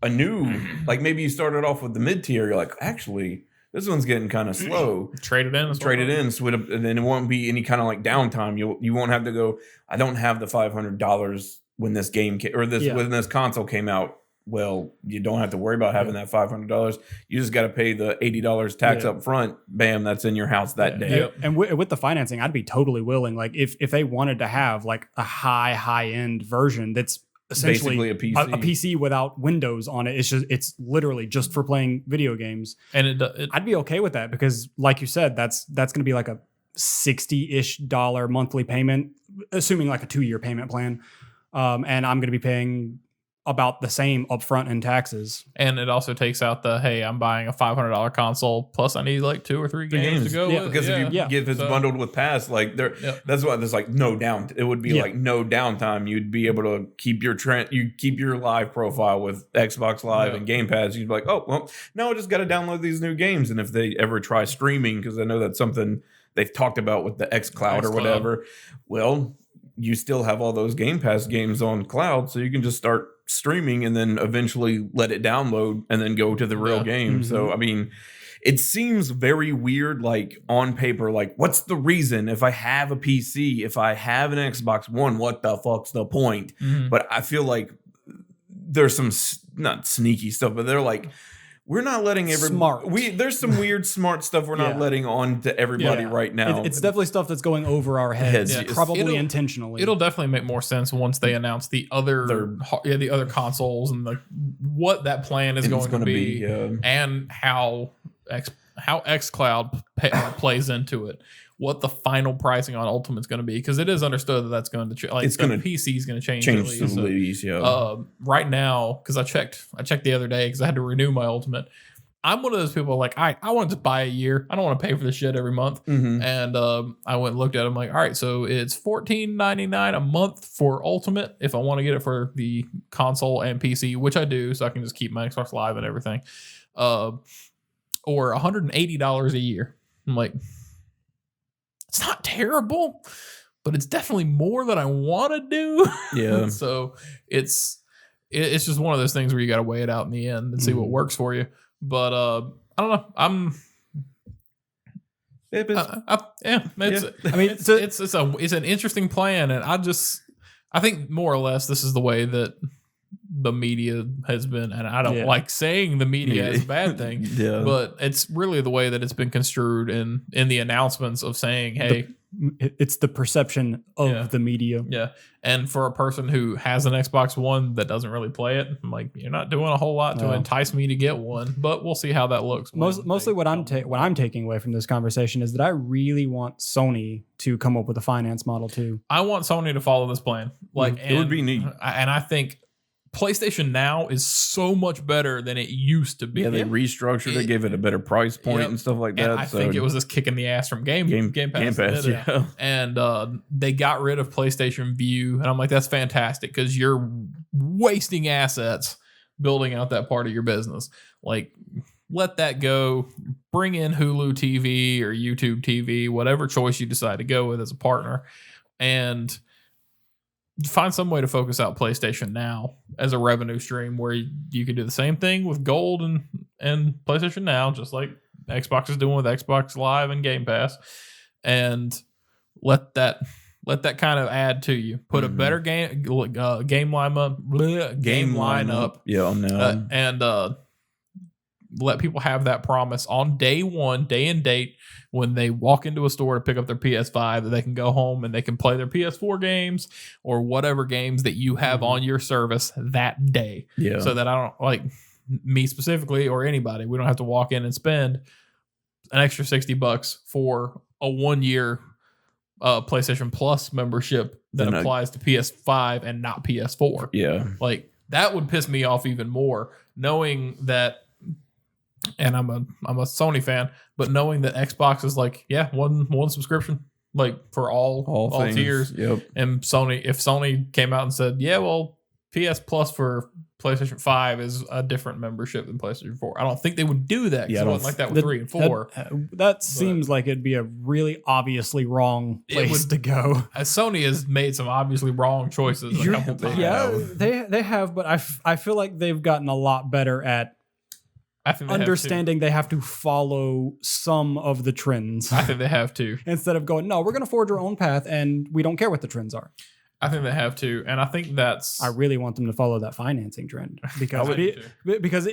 a new, like maybe you started off with the mid tier. You're like, actually, this one's getting kind of slow. Trade it in. Trade it in, and then it won't be any kind of like downtime. You won't have to go. I don't have the $500 when this game when this console came out. Well, you don't have to worry about having that $500. You just got to pay the $80 tax up front. Bam, that's in your house that day. Yep. And with the financing, I'd be totally willing. Like if they wanted to have like a high end version that's essentially basically a PC without Windows on it. It's literally just for playing video games. And I'd be okay with that because, like you said, that's going to be like a $60-ish monthly payment, assuming like a 2-year payment plan. And I'm going to be paying about the same upfront in taxes. And it also takes out hey, I'm buying a $500 console plus I need like 2 or 3 games to go with. Because if it's bundled with pass, like that's why there's like no down. It would be like no downtime. You'd be able to keep your live profile with Xbox Live and Game Pass. You'd be like, oh well, no, I just got to download these new games. And if they ever try streaming, because I know that's something they've talked about with the xCloud or whatever, well, you still have all those Game Pass games on cloud, so you can just start streaming and then eventually let it download and then go to the real game. Mm-hmm. So, I mean, it seems very weird, like on paper, like what's the reason if I have a PC, if I have an Xbox One, what the fuck's the point? Mm-hmm. But I feel like there's some, not sneaky stuff, but they're like, we're not letting everybody. There's some weird smart stuff we're not letting on to everybody right now. It's definitely stuff that's going over our heads, probably intentionally. It'll definitely make more sense once they announce the other consoles and what that plan is going to be and how xCloud plays into it. What the final pricing on Ultimate is going to be, because it is understood that that's going to change. Like PC is going to change the lease. Right now, because I checked the other day because I had to renew my Ultimate. I'm one of those people like I want to buy a year. I don't want to pay for this shit every month. Mm-hmm. And I went and looked at it. I'm like, all right, so it's $14.99 a month for Ultimate if I want to get it for the console and PC, which I do, so I can just keep my Xbox Live and everything. Or $180 a year. I'm like, it's not terrible, but it's definitely more than I want to do. Yeah. So it's just one of those things where you got to weigh it out in the end and see what works for you. But I don't know. It's an interesting plan, and I think more or less this is the way that the media has been, and I don't like saying the media is a bad thing, but it's really the way that it's been construed in the announcements of saying, hey, it's the perception of the media. Yeah. And for a person who has an Xbox One that doesn't really play it, I'm like, you're not doing a whole lot to entice me to get one, but we'll see how that looks. Mostly what I'm taking away from this conversation is that I really want Sony to come up with a finance model too. I want Sony to follow this plan. It would be neat. And I think PlayStation Now is so much better than it used to be. Yeah, they restructured it, gave it a better price point and stuff like that. And I think it was just kicking the ass from Game Pass. Yeah. And they got rid of PlayStation View, and I'm like, that's fantastic because you're wasting assets building out that part of your business. Like, let that go. Bring in Hulu TV or YouTube TV, whatever choice you decide to go with as a partner, and find some way to focus out PlayStation Now as a revenue stream where you could do the same thing with Gold and PlayStation Now, just like Xbox is doing with Xbox Live and Game Pass, and let that kind of add to you. Put a better game lineup. And let people have that promise on day one, day and date, when they walk into a store to pick up their PS5, that they can go home and they can play their PS4 games or whatever games that you have on your service that day. Yeah. So that I don't, like me specifically or anybody, we don't have to walk in and spend an extra $60 for a 1-year PlayStation Plus membership that applies to PS5 and not PS4. Yeah. Like, that would piss me off even more, knowing that. And I'm a Sony fan, but knowing that Xbox is like, one subscription, like for all tiers. Yep. And if Sony came out and said, PS Plus for PlayStation 5 is a different membership than PlayStation 4. I don't think they would do that because Yeah, it wasn't like that with 3 and 4. That seems like it'd be a really obviously wrong place to go. Sony has made some obviously wrong choices a couple times. Yeah, they have, but I feel like they've gotten a lot better at understanding they have to follow some of the trends. I think they have to. Instead of going, no, we're going to forge our own path and we don't care what the trends are. I think they have to, and I think that's. I really want them to follow that financing trend because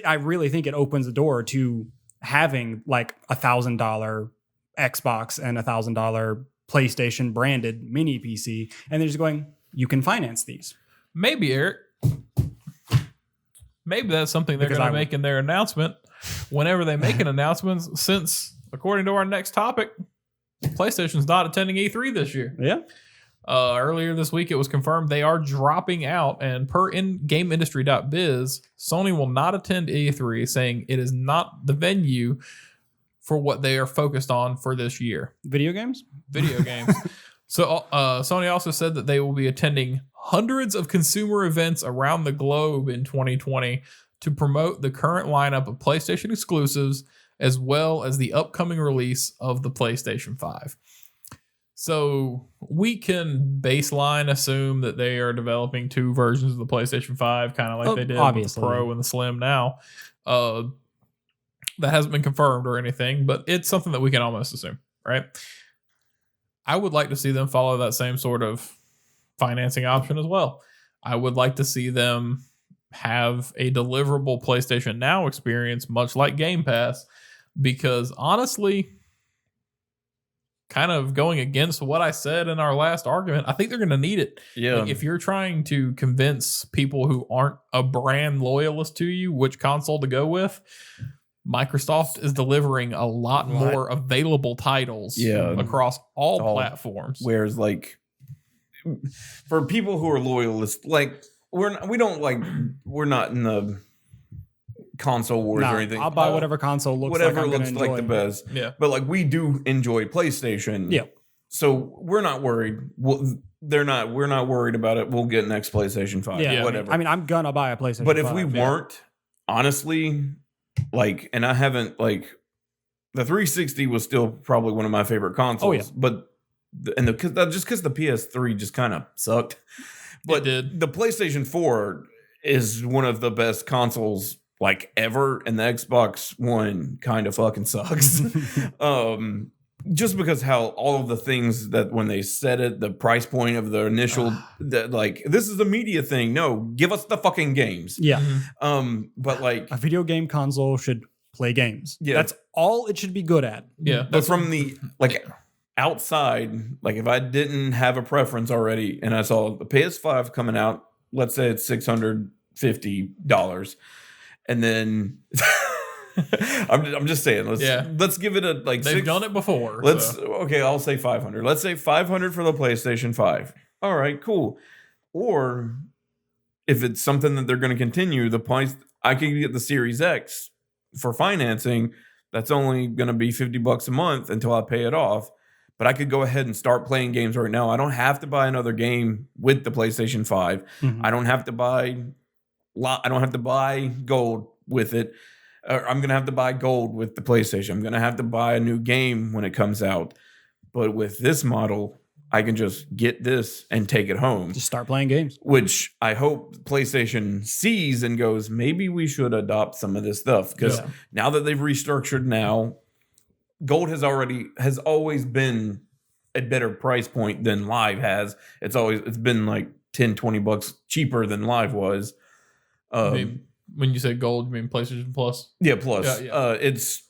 I really think it opens the door to having like $1,000 Xbox and $1,000 PlayStation branded mini PC, and they're just going, you can finance these. Maybe, Eric. Maybe that's something they're going to make in their announcement. Whenever they make an announcement, since according to our next topic, PlayStation's not attending E3 this year. Yeah. Earlier this week, it was confirmed they are dropping out, and per GameIndustry.biz, Sony will not attend E3, saying it is not the venue for what they are focused on for this year. Video games. So Sony also said that they will be attending hundreds of consumer events around the globe in 2020 to promote the current lineup of PlayStation exclusives, as well as the upcoming release of the PlayStation 5. So we can baseline assume that they are developing two versions of the PlayStation 5, kind of like they did with the Pro and the Slim now. That hasn't been confirmed or anything, but it's something that we can almost assume, right? I would like to see them follow that same sort of financing option as well. I would like to see them have a deliverable PlayStation Now experience, much like Game Pass, because honestly, kind of going against what I said in our last argument, I think they're going to need it. Yeah. Like if you're trying to convince people who aren't a brand loyalist to you which console to go with, Microsoft is delivering a lot more available titles across all platforms. Whereas, like, for people who are loyalists, like we're not in the console wars or anything. I'll buy whatever console looks like the best. Yeah. But like we do enjoy PlayStation. Yeah. So we're not worried. We're not worried about it. We'll get next PlayStation 5. Yeah. Whatever. I mean, I'm gonna buy a PlayStation 5. But if we weren't, honestly, like, and I haven't, like, the 360 was still probably one of my favorite consoles. Oh, yeah. But just because the PS3 just kind of sucked. But the PlayStation 4 is one of the best consoles like ever, and the Xbox One kind of fucking sucks. Just because how all of the things that when they said it, the price point of the initial, like, this is a media thing. No, give us the fucking games. Yeah. But like a video game console should play games. Yeah. That's all it should be good at. Yeah. But from the like outside, like if I didn't have a preference already and I saw the PS5 coming out, let's say it's $650. And then I'm just saying, let's give it a like. They've done it before. Okay, I'll say 500. Let's say 500 for the PlayStation 5. All right, cool. Or if it's something that they're going to continue, the price I can get the Series X for financing. That's only going to be $50 a month until I pay it off. But I could go ahead and start playing games right now. I don't have to buy another game with the PlayStation 5. Mm-hmm. I don't have to buy gold with it. I'm going to have to buy gold with the PlayStation. I'm going to have to buy a new game when it comes out. But with this model, I can just get this and take it home. Just start playing games. Which I hope PlayStation sees and goes, maybe we should adopt some of this stuff. Because now that they've restructured now, gold has always been a better price point than live has. It's been like $10-20 cheaper than live was. When you say gold, you mean PlayStation Plus? Yeah, Plus. Yeah. It's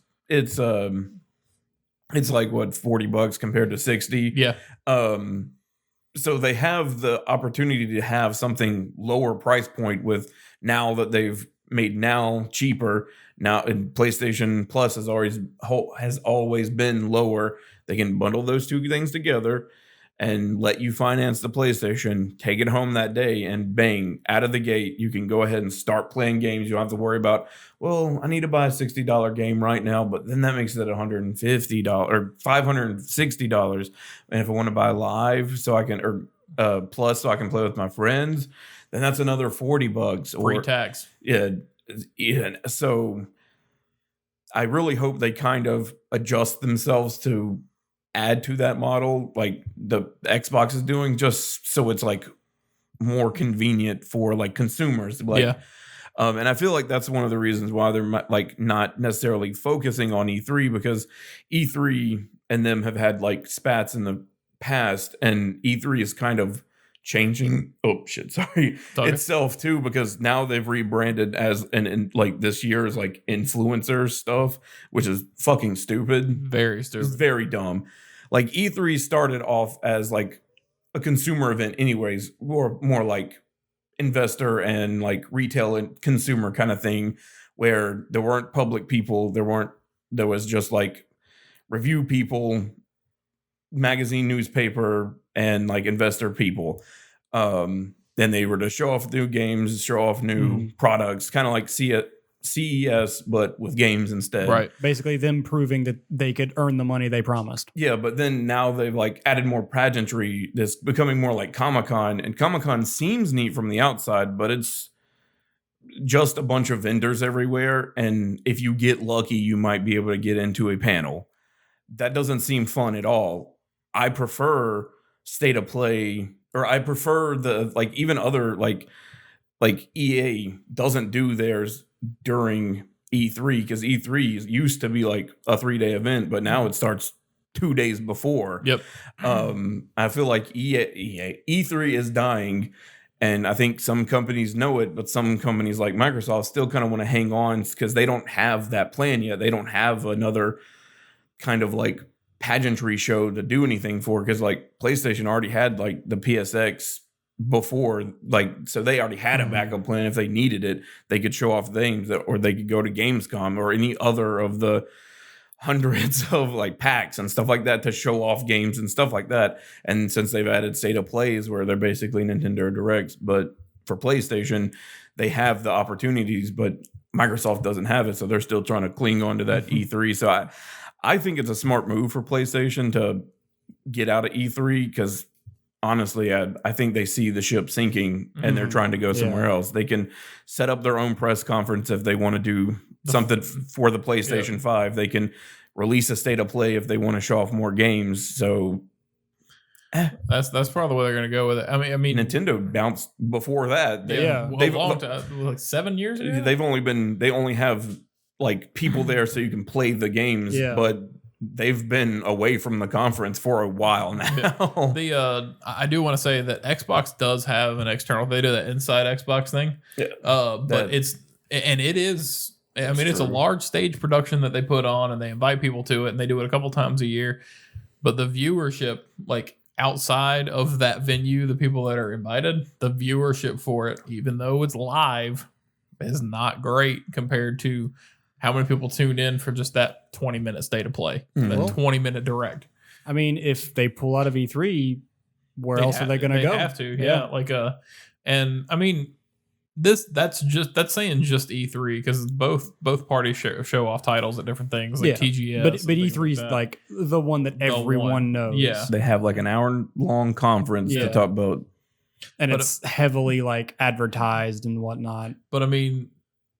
like what, $40 compared to 60. Yeah. So they have the opportunity to have something lower price point with now that they've made now cheaper. Now, and PlayStation Plus has always been lower. They can bundle those two things together and let you finance the PlayStation, take it home that day, and bang, out of the gate, you can go ahead and start playing games. You don't have to worry about, well, I need to buy a $60 game right now, but then that makes it $150 or $560. And if I want to buy live so I can, or Plus so I can play with my friends, then that's another $40 or Pre-tax. yeah. So I really hope they kind of adjust themselves to add to that model like the Xbox is doing, just so it's like more convenient for like consumers. Like, Yeah. And I feel like that's one of the reasons why they're like not necessarily focusing on E3, because E3 and them have had like spats in the past, and E3 is kind of changing. Oh shit, sorry, Okay. itself too, because now they've rebranded as and like this year is like influencer stuff, which is fucking stupid. Very It's stupid. very dumb. Like E3 started off as like a consumer event, anyways, or more like investor and like retail and consumer kind of thing, where there weren't public people, there was just like review people, magazine, newspaper, and like investor people. Then they were to show off new games, show off new products, kind of like CES, but with games instead. Right. Basically, them proving that they could earn the money they promised. Yeah, but then now they've like added more pageantry. That's becoming more like Comic-Con, and Comic-Con seems neat from the outside, but it's just a bunch of vendors everywhere. And if you get lucky, you might be able to get into a panel. That doesn't seem fun at all. I prefer state of play, or I prefer the like even other like EA doesn't do theirs during E3, because E3 used to be like a 3-day event, but now it starts 2 days before. Yep. I feel like E3 is dying, and I think some companies know it, but some companies like Microsoft still kind of want to hang on because they don't have that plan yet. They don't have another kind of like pageantry show to do anything for, because like PlayStation already had like the PSX before, like, so they already had a backup plan. If they needed it, they could show off things, or they could go to Gamescom or any other of the hundreds of like packs and stuff like that to show off games and stuff like that. And since they've added state of plays where they're basically Nintendo Directs, but for PlayStation, they have the opportunities, but Microsoft doesn't have it, so they're still trying to cling on to that E3. So I think it's a smart move for PlayStation to get out of E3, because honestly, I think they see the ship sinking and they're trying to go somewhere else. They can set up their own press conference if they want to do something for the PlayStation 5. They can release a state of play if they want to show off more games. So That's probably the way they're going to go with it. I mean, Nintendo bounced before that. they've long time, like 7 years ago. They only have like people there so you can play the games, but they've been away from the conference for a while now. I do want to say that Xbox does have an external. They do that inside Xbox thing. But it is. I mean, it's a large stage production that they put on, and they invite people to it, and they do it a couple times a year. But the viewership, like outside of that venue, the people that are invited, the viewership for it, even though it's live, is not great compared to how many people tuned in for just that 20-minute state of play, that 20-minute direct. I mean, if they pull out of E3, where else are they going to go? They have to, and I mean, that's saying just E3, because both parties show off titles at different things, like TGS. But E3 is like the one that everyone knows. Yeah, they have like an hour-long conference to talk about, and it's heavily like advertised and whatnot. But I mean,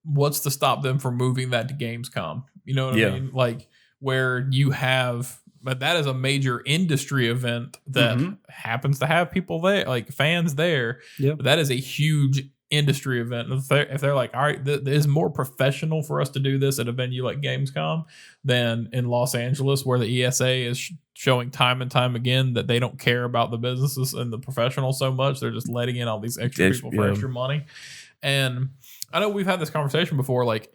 what's to stop them from moving that to Gamescom? You know what I mean? Like, where you have, but that is a major industry event that happens to have people there, like fans there. But that is a huge industry event. If they're like, all right, this is more professional for us to do this at a venue like Gamescom than in Los Angeles, where the ESA is showing time and time again that they don't care about the businesses and the professionals so much. They're just letting in all these extra people for extra money. And I know we've had this conversation before, like,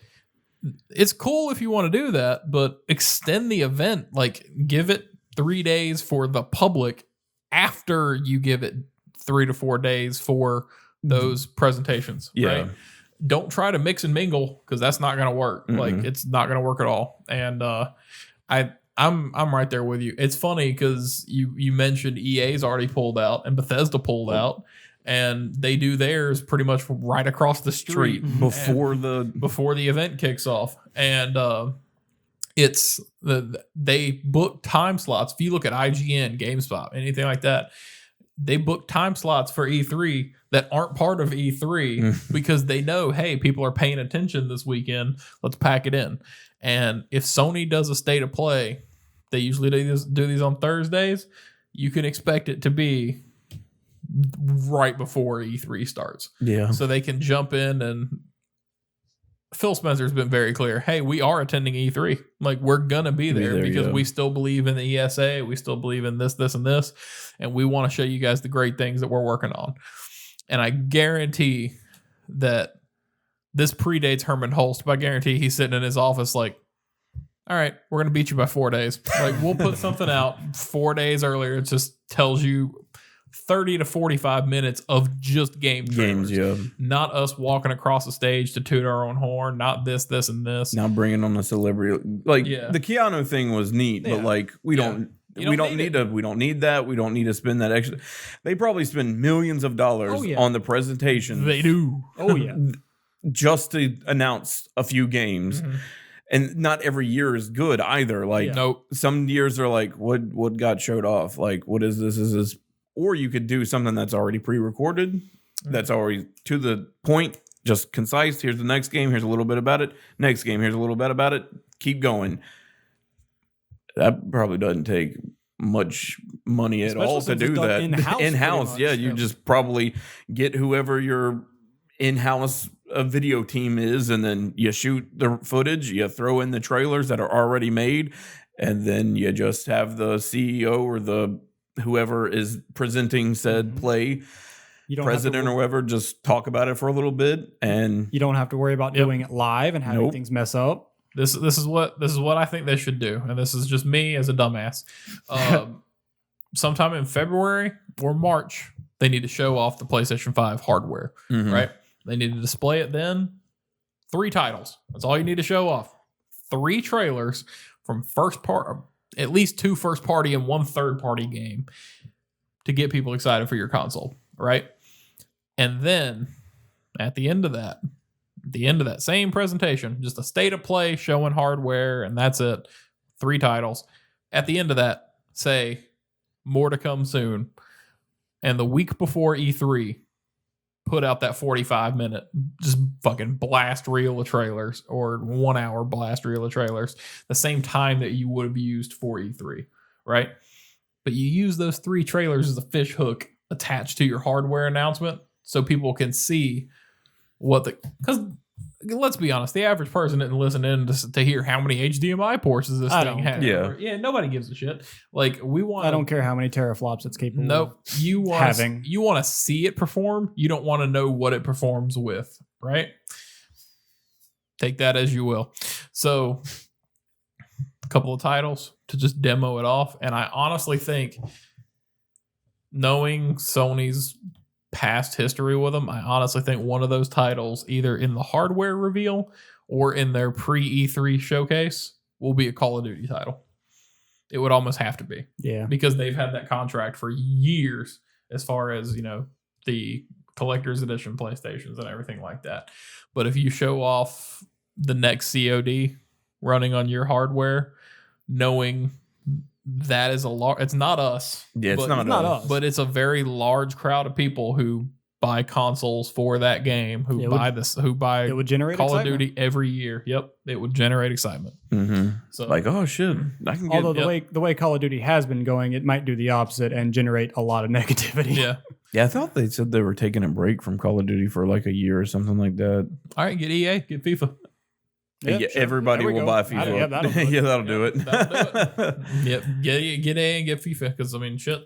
it's cool if you want to do that, but extend the event, like give it 3 days for the public after you give it 3 to 4 days for those presentations. Right? Don't try to mix and mingle, because that's not going to work. Like, it's not going to work at all. And I'm right there with you. It's funny because you mentioned EA's already pulled out and Bethesda pulled out. And they do theirs pretty much right across the street before the event kicks off. And they book time slots. If you look at IGN, GameSpot, anything like that, they book time slots for E3 that aren't part of E3 because they know, hey, people are paying attention this weekend. Let's pack it in. And if Sony does a state of play, they usually do these on Thursdays. You can expect it to be right before E3 starts. Yeah. So they can jump in, and Phil Spencer's been very clear. Hey, we are attending E3. Like, we're going to be there because we still believe in the ESA. We still believe in this, and this. And we want to show you guys the great things that we're working on. And I guarantee that this predates Herman Holst, but I guarantee he's sitting in his office like, all right, we're going to beat you by 4 days. Like, we'll put something out 4 days earlier. It just tells you 30 to 45 minutes of just games, yeah. Not us walking across the stage to toot our own horn. Not this, and this. Now bringing on a celebrity, like the Keanu thing was neat, but like we don't need that. We don't need to spend that extra. They probably spend millions of dollars on the presentation. They do. Oh yeah, just to announce a few games. Mm-hmm. And not every year is good either. Like, some years are like, what got showed off? Like, what is this? Is this? Or you could do something that's already pre-recorded, that's already to the point, just concise. Here's the next game. Here's a little bit about it. Next game. Here's a little bit about it. Keep going. That probably doesn't take much money at all to do that. In-house. Yeah, you just probably get whoever your in-house video team is, and then you shoot the footage, you throw in the trailers that are already made, and then you just have the CEO or the whoever is presenting said play, president or whoever, just talk about it for a little bit, and you don't have to worry about doing it live and having things mess up. This is what I think they should do, and this is just me as a dumbass. Sometime in February or March, they need to show off the PlayStation 5 hardware, right? They need to display it then. 3 titles. That's all you need to show off. 3 trailers from at least 2 first party and 1 third party game to get people excited for your console, right? And then at the end of that same presentation, just a state of play showing hardware, and that's it. 3 titles. At the end of that, say more to come soon. And the week before E3, put out that 45-minute just fucking blast reel of trailers, or 1 hour blast reel of trailers, the same time that you would have used for E3, right? But you use those 3 trailers as a fish hook attached to your hardware announcement so people can see because let's be honest, the average person didn't listen in to hear how many HDMI ports does this thing have. Yeah, nobody gives a shit. Like, I don't care how many teraflops it's capable of having. You want to see it perform. You don't want to know what it performs with, right? Take that as you will. So, a couple of titles to just demo it off. And I honestly think, knowing Sony's past history with them, I honestly think one of those titles, either in the hardware reveal or in their pre-E3 showcase, will be a Call of Duty title. It would almost have to be. Yeah. Because they've had that contract for years as far as, the collector's edition PlayStations and everything like that. But if you show off the next COD running on your hardware, knowing that is it's not us. Yeah, it's not us. But it's a very large crowd of people who buy consoles for that game, who buy it would generate Call excitement. of Duty every year. Yep, it would generate excitement. So, like, oh shit, I can get. Although the way Call of Duty has been going, it might do the opposite and generate a lot of negativity. Yeah, I thought they said they were taking a break from Call of Duty for like a year or something like that. All right, get EA, get FIFA. Yeah, sure. Everybody will buy FIFA. That'll do it. Yep, get A and get FIFA, because shit,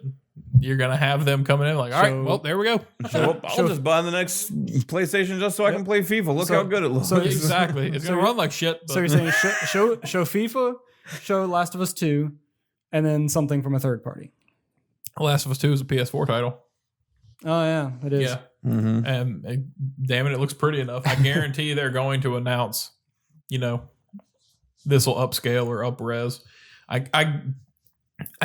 you're gonna have them coming in like, all right, well, there we go. I'll just buy the next PlayStation just so I can play FIFA. Look how good it looks. Exactly, it's gonna run like shit. But. So you're saying show FIFA, show Last of Us 2, and then something from a third party. Last of Us 2 is a PS4 title. Oh yeah, it is. Yeah, and damn it looks pretty enough. I guarantee they're going to announce, this will upscale or up-res. I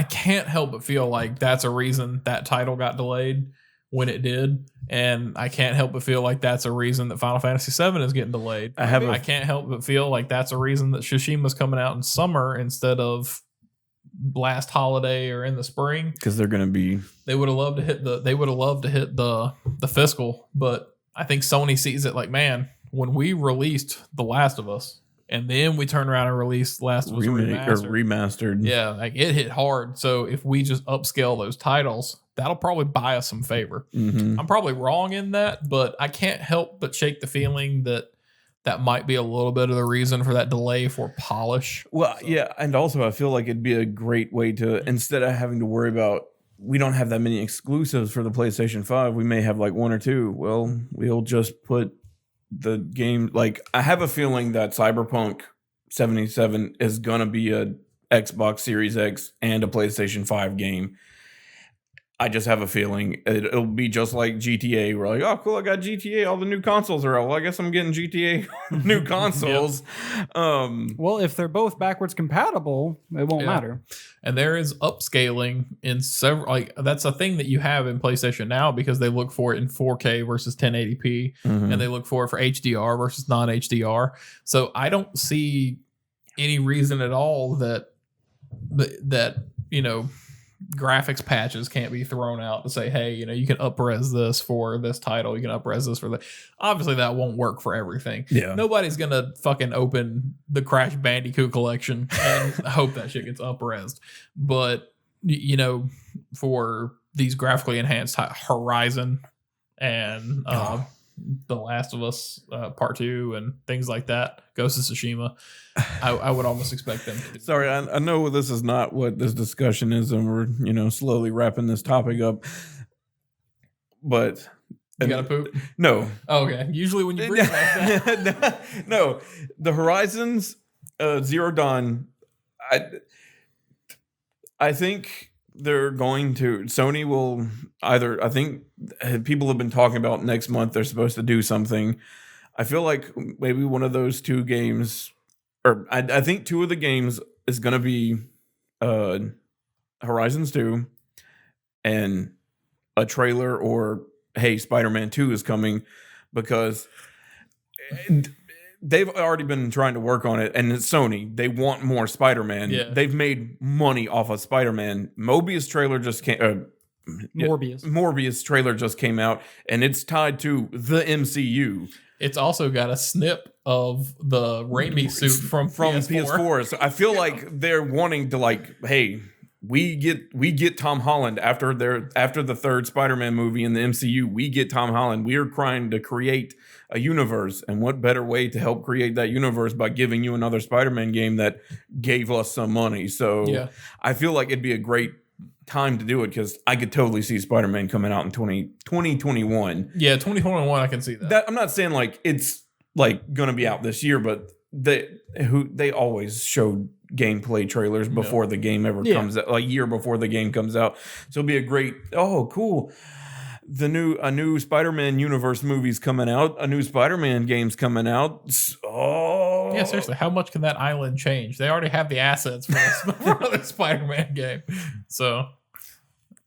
can't help but feel like that's a reason that title got delayed when it did, and I can't help but feel like that's a reason that Final Fantasy VII is getting delayed. I can't help but feel like that's a reason that Tsushima's coming out in summer instead of last holiday or in the spring. Because they're going to be. They would have loved to hit the fiscal, but I think Sony sees it like, man, when we released The Last of Us and then we turned around and released Last of Us remastered. Yeah, like it hit hard. So if we just upscale those titles, that'll probably buy us some favor. Mm-hmm. I'm probably wrong in that, but I can't help but shake the feeling that might be a little bit of the reason for that delay for polish. Well, yeah, and also I feel like it'd be a great way to, instead of having to worry about, we don't have that many exclusives for the PlayStation 5, we may have like one or two. Well, we'll just put the game, like, I have a feeling that Cyberpunk 77 is gonna be a Xbox Series X and a PlayStation 5 game. I just have a feeling it'll be just like GTA. We're like, oh, cool, I got GTA. All the new consoles are out. Well, I guess I'm getting GTA new consoles. Well, if they're both backwards compatible, it won't matter. And there is upscaling in several, like that's a thing that you have in PlayStation now because they look for it in 4K versus 1080p, and they look for it for HDR versus non-HDR. So I don't see any reason at all that graphics patches can't be thrown out to say, hey, you can up-res this for this title, you can up-res this for that. Obviously that won't work for everything. Yeah. Nobody's gonna fucking open the Crash Bandicoot collection and hope that shit gets up-resed. But for these graphically enhanced Horizon and The Last of Us Part 2 and things like that, Ghost of Tsushima, I would almost expect them to do. Sorry, I know this is not what this discussion is, and we're slowly wrapping this topic up. But you gotta poop? No. Oh, okay. Usually when you bring it like that. No. The Horizons Zero Dawn, I think they're going to, Sony will either, I think people have been talking about next month they're supposed to do something. I feel like maybe one of those two games, or I think two of the games is going to be Horizons 2 and a trailer, or hey, Spider-Man 2 is coming, because they've already been trying to work on it, and it's Sony. They want more Spider-Man. Yeah. They've made money off of Spider-Man. Morbius trailer just came out, and it's tied to the MCU. It's also got a snip of the Raimi suit from PS4. So I feel like they're wanting to, like, hey, we get Tom Holland after the third Spider-Man movie in the MCU. We get Tom Holland. We are trying to create a universe, and what better way to help create that universe by giving you another Spider-Man game that gave us some money? So yeah. I feel like it'd be a great time to do it, because I could totally see Spider-Man coming out in 2021. Yeah, 2021, I can see that. I'm not saying like it's like gonna be out this year, but they always showed gameplay trailers before the game ever comes out, like a year before the game comes out. So it'll be a great, oh cool, a new Spider-Man universe movie's coming out, a new Spider-Man game's coming out. Oh yeah, seriously, how much can that island change? They already have the assets for the Spider-Man game. So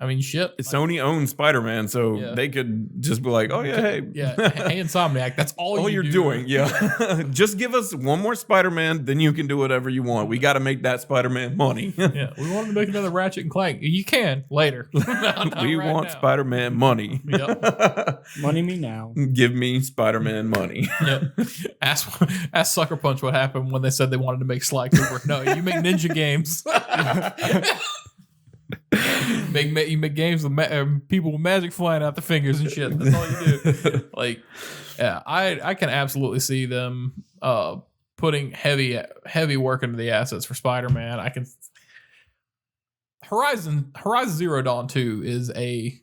I mean, shit. Sony owns Spider-Man, so they could just be like, oh, yeah, hey. Yeah, hey, Insomniac, that's all you're doing. Yeah. Just give us one more Spider-Man, then you can do whatever you want. We got to make that Spider-Man money. Yeah, we wanted to make another Ratchet and Clank. You can later. We want Spider-Man money. Yep. Money me now. Give me Spider-Man money. Yep. Ask Sucker Punch what happened when they said they wanted to make Sly Cooper. No, you make ninja games. You make games with people with magic flying out the fingers and shit. That's all you do. Like, yeah, I can absolutely see them putting heavy work into the assets for Spider-Man. I can. Horizon Zero Dawn 2 is a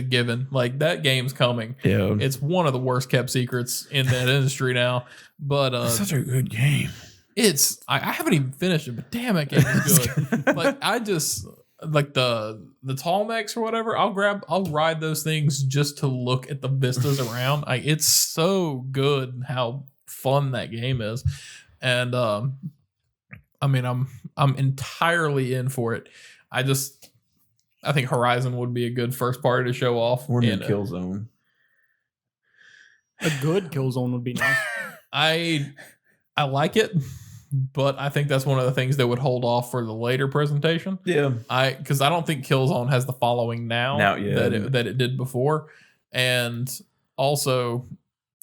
given. Like, that game's coming. Yeah, it's one of the worst kept secrets in that industry now. But it's such a good game. I haven't even finished it, but damn, that game is good. Like, I just. Like the tall mechs or whatever, I'll ride those things just to look at the vistas around. Like, it's so good how fun that game is. And I mean, I'm entirely in for it. I think Horizon would be a good first party to show off. Or in Killzone. A good Killzone would be nice. I like it. but I think that's one of the things that would hold off for the later presentation. Yeah. Because I don't think Killzone has the following now yeah. that it did before. And also,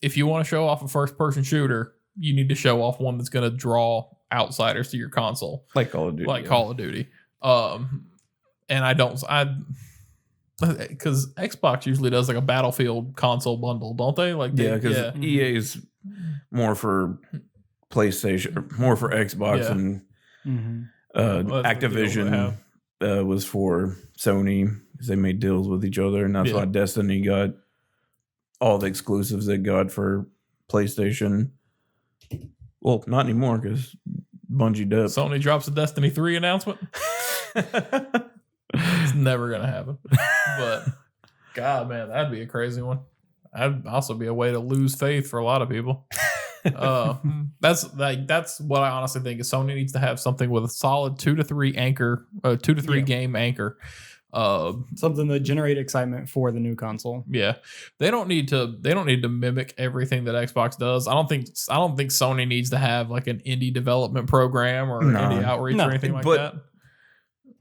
if you want to show off a first-person shooter, you need to show off one that's going to draw outsiders to your console. Like Call of Duty. Call of Duty. And because Xbox usually does like a Battlefield console bundle, don't they? Because EA is more for PlayStation, more for Xbox, and Activision was for Sony because they made deals with each other, and that's why Destiny got all the exclusives it got for PlayStation. Well, not anymore because Bungie dipped. Sony drops a Destiny 3 announcement. It's never gonna happen. But God, man, that'd be a crazy one. That'd also be a way to lose faith for a lot of people. That's what I honestly think is Sony needs to have something with a solid 2 to 3 game anchor. Something that generate excitement for the new console. Yeah, they don't need to mimic everything that Xbox does. I don't think Sony needs to have like an indie development program or indie outreach or anything like that.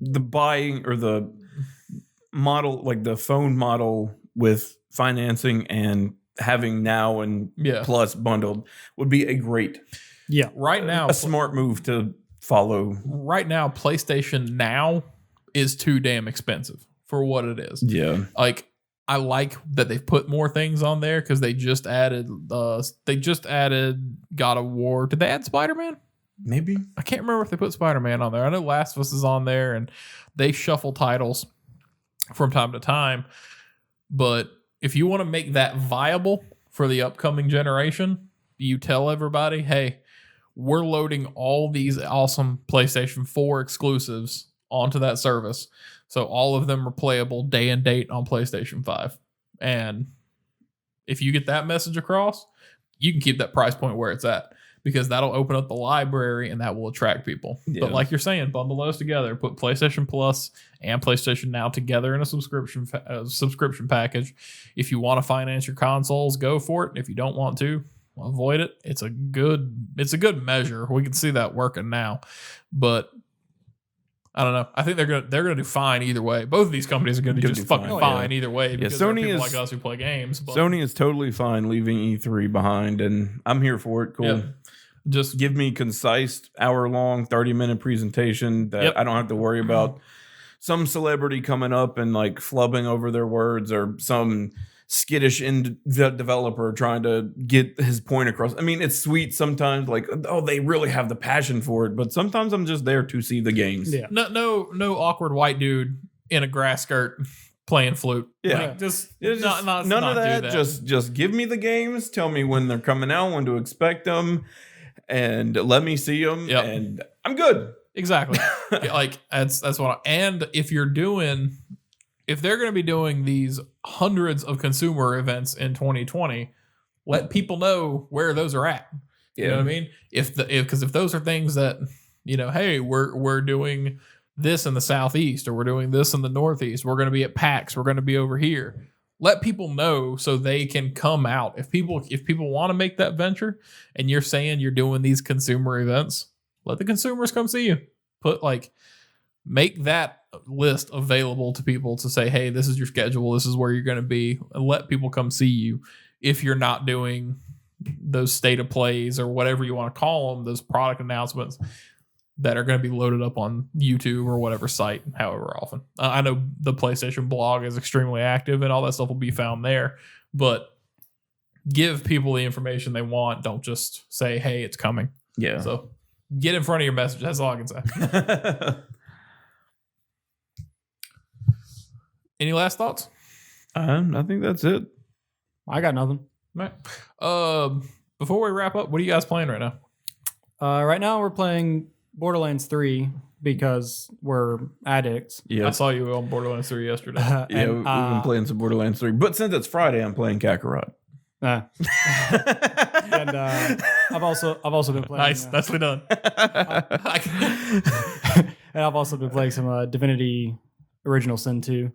The buying or the model, like the phone model with financing and having Now and Plus bundled, would be a great, right now, a smart move to follow. Right now, PlayStation Now is too damn expensive for what it is. Yeah, like I like that they've put more things on there because they just added God of War. Did they add Spider-Man? Maybe. I can't remember if they put Spider-Man on there. I know Last of Us is on there, and they shuffle titles from time to time. But if you want to make that viable for the upcoming generation, you tell everybody, hey, we're loading all these awesome PlayStation 4 exclusives onto that service. So all of them are playable day and date on PlayStation 5. And if you get that message across, you can keep that price point where it's at, because that'll open up the library and that will attract people. Yeah. But like you're saying, bundle those together, put PlayStation Plus and PlayStation Now together in a subscription package. If you want to finance your consoles, go for it. If you don't want to, avoid it. It's a good measure. We can see that working now, but I don't know. I think they're gonna do fine either way. Both of these companies are gonna do just fucking fine either way, because Sony people is like us who play games. But Sony is totally fine leaving E3 behind, and I'm here for it. Cool. Yeah. Just give me concise, hour-long, 30-minute presentation that I don't have to worry about some celebrity coming up and like flubbing over their words, or some skittish developer trying to get his point across. I mean, it's sweet sometimes, like, oh, they really have the passion for it, but sometimes I'm just there to see the games. Yeah. No awkward white dude in a grass skirt playing flute. Yeah. Like, just none of that. Just give me the games. Tell me when they're coming out, when to expect them, and let me see them, and I'm good. Exactly. Like that's what. And if they're going to be doing these hundreds of consumer events in 2020, let people know where those are at. You know what I mean? Because if those are things that, hey, we're doing this in the Southeast, or we're doing this in the Northeast, we're going to be at PAX, we're going to be over here. Let people know so they can come out. If people want to make that venture, and you're saying you're doing these consumer events, let the consumers come see you. Make that list available to people to say, hey, this is your schedule, this is where you're going to be, and let people come see you. If you're not doing those state of plays or whatever you want to call them, those product announcements that are going to be loaded up on YouTube or whatever site, however often. I know the PlayStation blog is extremely active and all that stuff will be found there, but give people the information they want. Don't just say, hey, it's coming. Yeah. So get in front of your message. That's all I can say. Any last thoughts? I think that's it. I got nothing. All right. Before we wrap up, what are you guys playing right now? Right now we're playing Borderlands 3 because we're addicts. Yeah, I saw you on Borderlands 3 yesterday. We've been playing some Borderlands 3, but since it's Friday, I'm playing Kakarot. And I've also been playing. Nice, nicely done. And I've also been playing some Divinity Original Sin 2.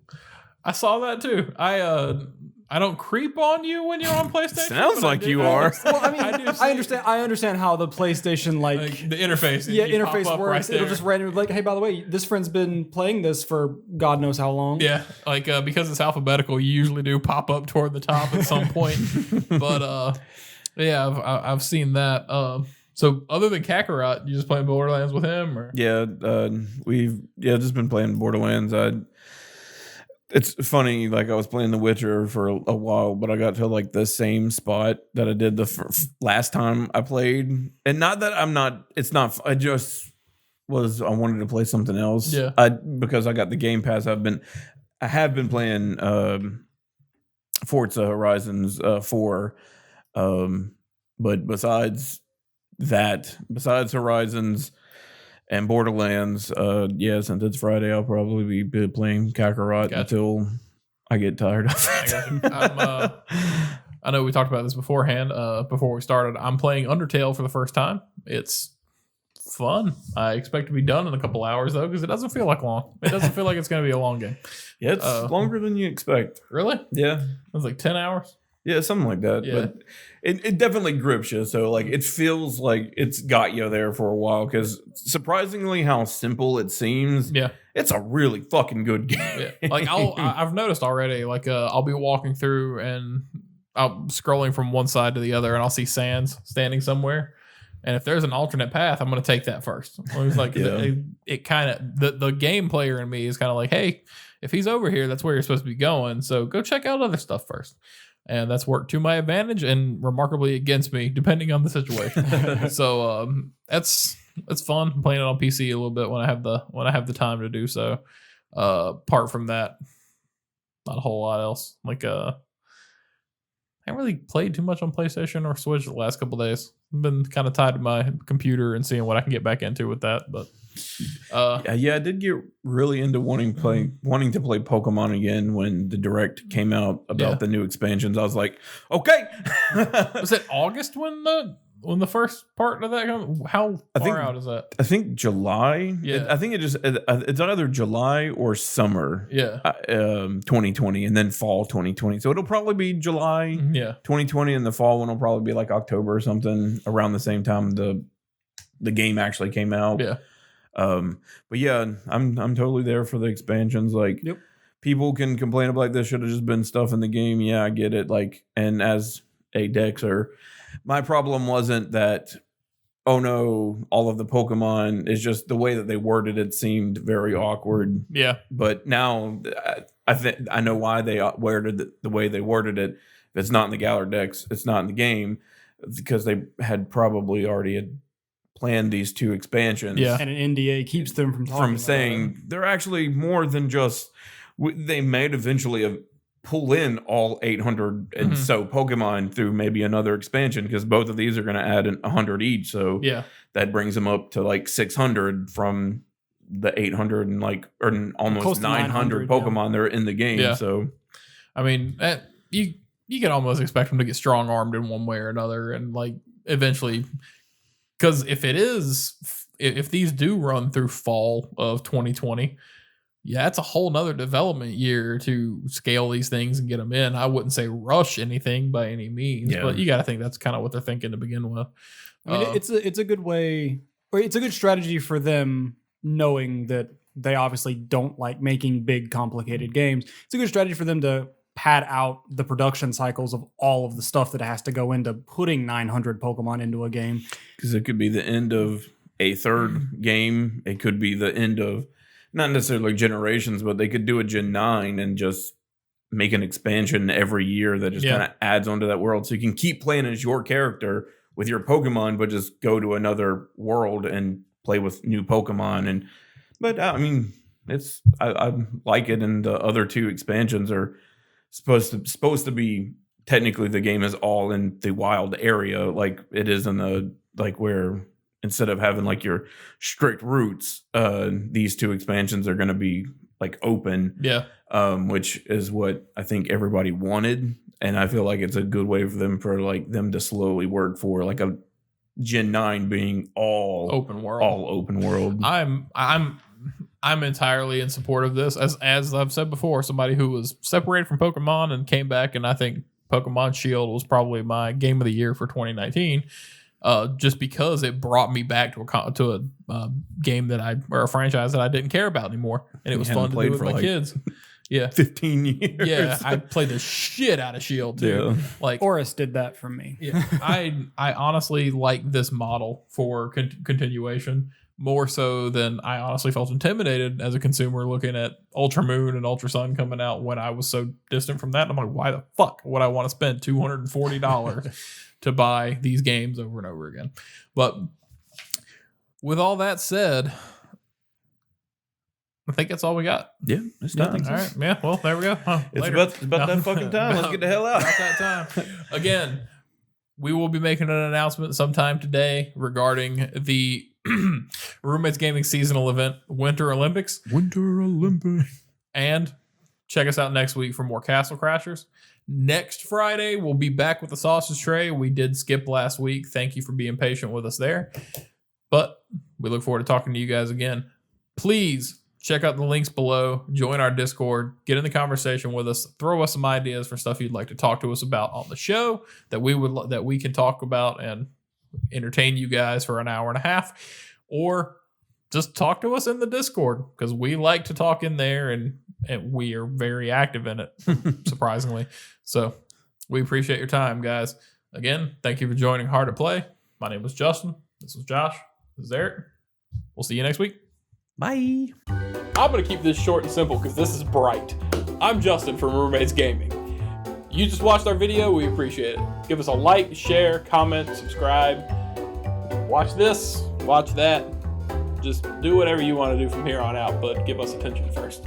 I saw that too. I don't creep on you when you're on PlayStation. Sounds but like you are. Well, I mean, do I understand how the PlayStation like the interface. yeah, you interface pop up works. right It'll there. just randomly be like, hey, by the way, this friend's been playing this for God knows how long. Yeah, like because it's alphabetical, you usually do pop up toward the top at some point. But yeah, I've seen that. So other than Kakarot, you just playing Borderlands with him, or Yeah, we've just been playing Borderlands. It's funny, like I was playing The Witcher for a while, but I got to like the same spot that I did the last time I played, and not that I'm not. It's not. I just I wanted to play something else. Yeah. Because I got the Game Pass. I have been playing Forza Horizons 4, but besides Horizons and Borderlands, since it's Friday, I'll probably be playing Kakarot until I get tired of it. I know we talked about this beforehand. Before we started, I'm playing Undertale for the first time. It's fun. I expect to be done in a couple hours though, because it doesn't feel like long. It doesn't feel like it's going to be a long game. Yeah, it's longer than you expect. Really? Yeah, it's like 10 hours. Yeah, something like that. Yeah. But it definitely grips you. So like it feels like it's got you there for a while, because surprisingly how simple it seems. Yeah. It's a really fucking good game. Yeah. Like I've noticed already, like I'll be walking through and I'm scrolling from one side to the other and I'll see Sans standing somewhere. And if there's an alternate path, I'm going to take that first. It's like it kind of the game player in me is kind of like, hey, if he's over here, that's where you're supposed to be going. So go check out other stuff first. And that's worked to my advantage and remarkably against me, depending on the situation. So that's fun. I'm playing it on PC a little bit when I have the time to do so. Apart from that, not a whole lot else. Like I haven't really played too much on PlayStation or Switch the last couple of days. I've been kind of tied to my computer and seeing what I can get back into with that. But I did get really into wanting to play Pokemon again when the Direct came out about the new expansions. I was like, okay. Was it August when the first part of that comes? How far out is that? I think July. Yeah. I think it's either July or summer. Yeah. 2020 and then fall 2020. So it'll probably be July 2020, and the fall one will probably be like October or something, around the same time the game actually came out. Yeah. But yeah, I'm totally there for the expansions. Like, people can complain about, like, this should have just been stuff in the game. Yeah, I get it. Like, and as a Dexer, my problem wasn't that, oh no, all of the Pokemon, is just the way that they worded it seemed very awkward. Yeah. But now I know why they worded it the way they worded it. If it's not in the Galar Dex, it's not in the game, because they had probably already planned these two expansions. Yeah. And an NDA keeps them from saying they're actually more than just, they might eventually pull in all 800 and so Pokemon through maybe another expansion, because both of these are going to add 100 each. So that brings them up to like 600 from the 800 and like, or almost 900 Pokemon that are in the game. Yeah. So, I mean, you can almost expect them to get strong armed in one way or another, and like eventually. Because if these do run through fall of 2020, it's a whole nother development year to scale these things and get them in. I wouldn't say rush anything by any means, but you got to think that's kind of what they're thinking to begin with. I mean, it's a good way, or it's a good strategy for them, knowing that they obviously don't like making big, complicated games. It's a good strategy for them to pad out the production cycles of all of the stuff that has to go into putting 900 Pokemon into a game. Because it could be the end of a third game. It could be the end of, not necessarily generations, but they could do a Gen 9 and just make an expansion every year that just kind of adds onto that world. So you can keep playing as your character with your Pokemon, but just go to another world and play with new Pokemon. But I mean, I like it. And the other two expansions are supposed to be, technically the game is all in the wild area, like it is in the, like, where instead of having like your strict routes, these two expansions are going to be like open, which is what I think everybody wanted, and I feel like it's a good way for them to slowly work for like a Gen 9 being all open world. I'm entirely in support of this. As I've said before, somebody who was separated from Pokemon and came back, and I think Pokemon Shield was probably my game of the year for 2019. Just because it brought me back to a game or a franchise that I didn't care about anymore, and it was fun to do with my kids. Yeah, 15 years. Yeah, I played the shit out of Shield too. Yeah. Like Oris did that from me. Yeah, I honestly like this model for continuation more so than I honestly felt intimidated as a consumer looking at Ultra Moon and Ultra Sun coming out when I was so distant from that. I'm like, why the fuck would I want to spend $240 to buy these games over and over again? But with all that said, I think that's all we got. Yeah, it's time. All right. Yeah, well, there we go. It's about that fucking time. Let's get the hell out. About that time. Again, we will be making an announcement sometime today regarding the Roommates Gaming seasonal event, Winter Olympics. Winter Olympics. And check us out next week for more Castle Crashers. Next Friday, we'll be back with the sausage tray. We did skip last week. Thank you for being patient with us there. But we look forward to talking to you guys again. Please check out the links below. Join our Discord. Get in the conversation with us. Throw us some ideas for stuff you'd like to talk to us about on the show that we can talk about and entertain you guys for an hour and a half. Or just talk to us in the Discord because we like to talk in there and we are very active in it, surprisingly. So we appreciate your time, guys. Again, thank you for joining Hard to Play. My name was Justin. This was Josh. This is Eric. We'll see you next week. Bye. I'm going to keep this short and simple because this is bright. I'm Justin from Roommates Gaming. You just watched our video. We appreciate it. Give us a like, share, comment, subscribe. Watch this, watch that. Just do whatever you want to do from here on out, but give us attention first.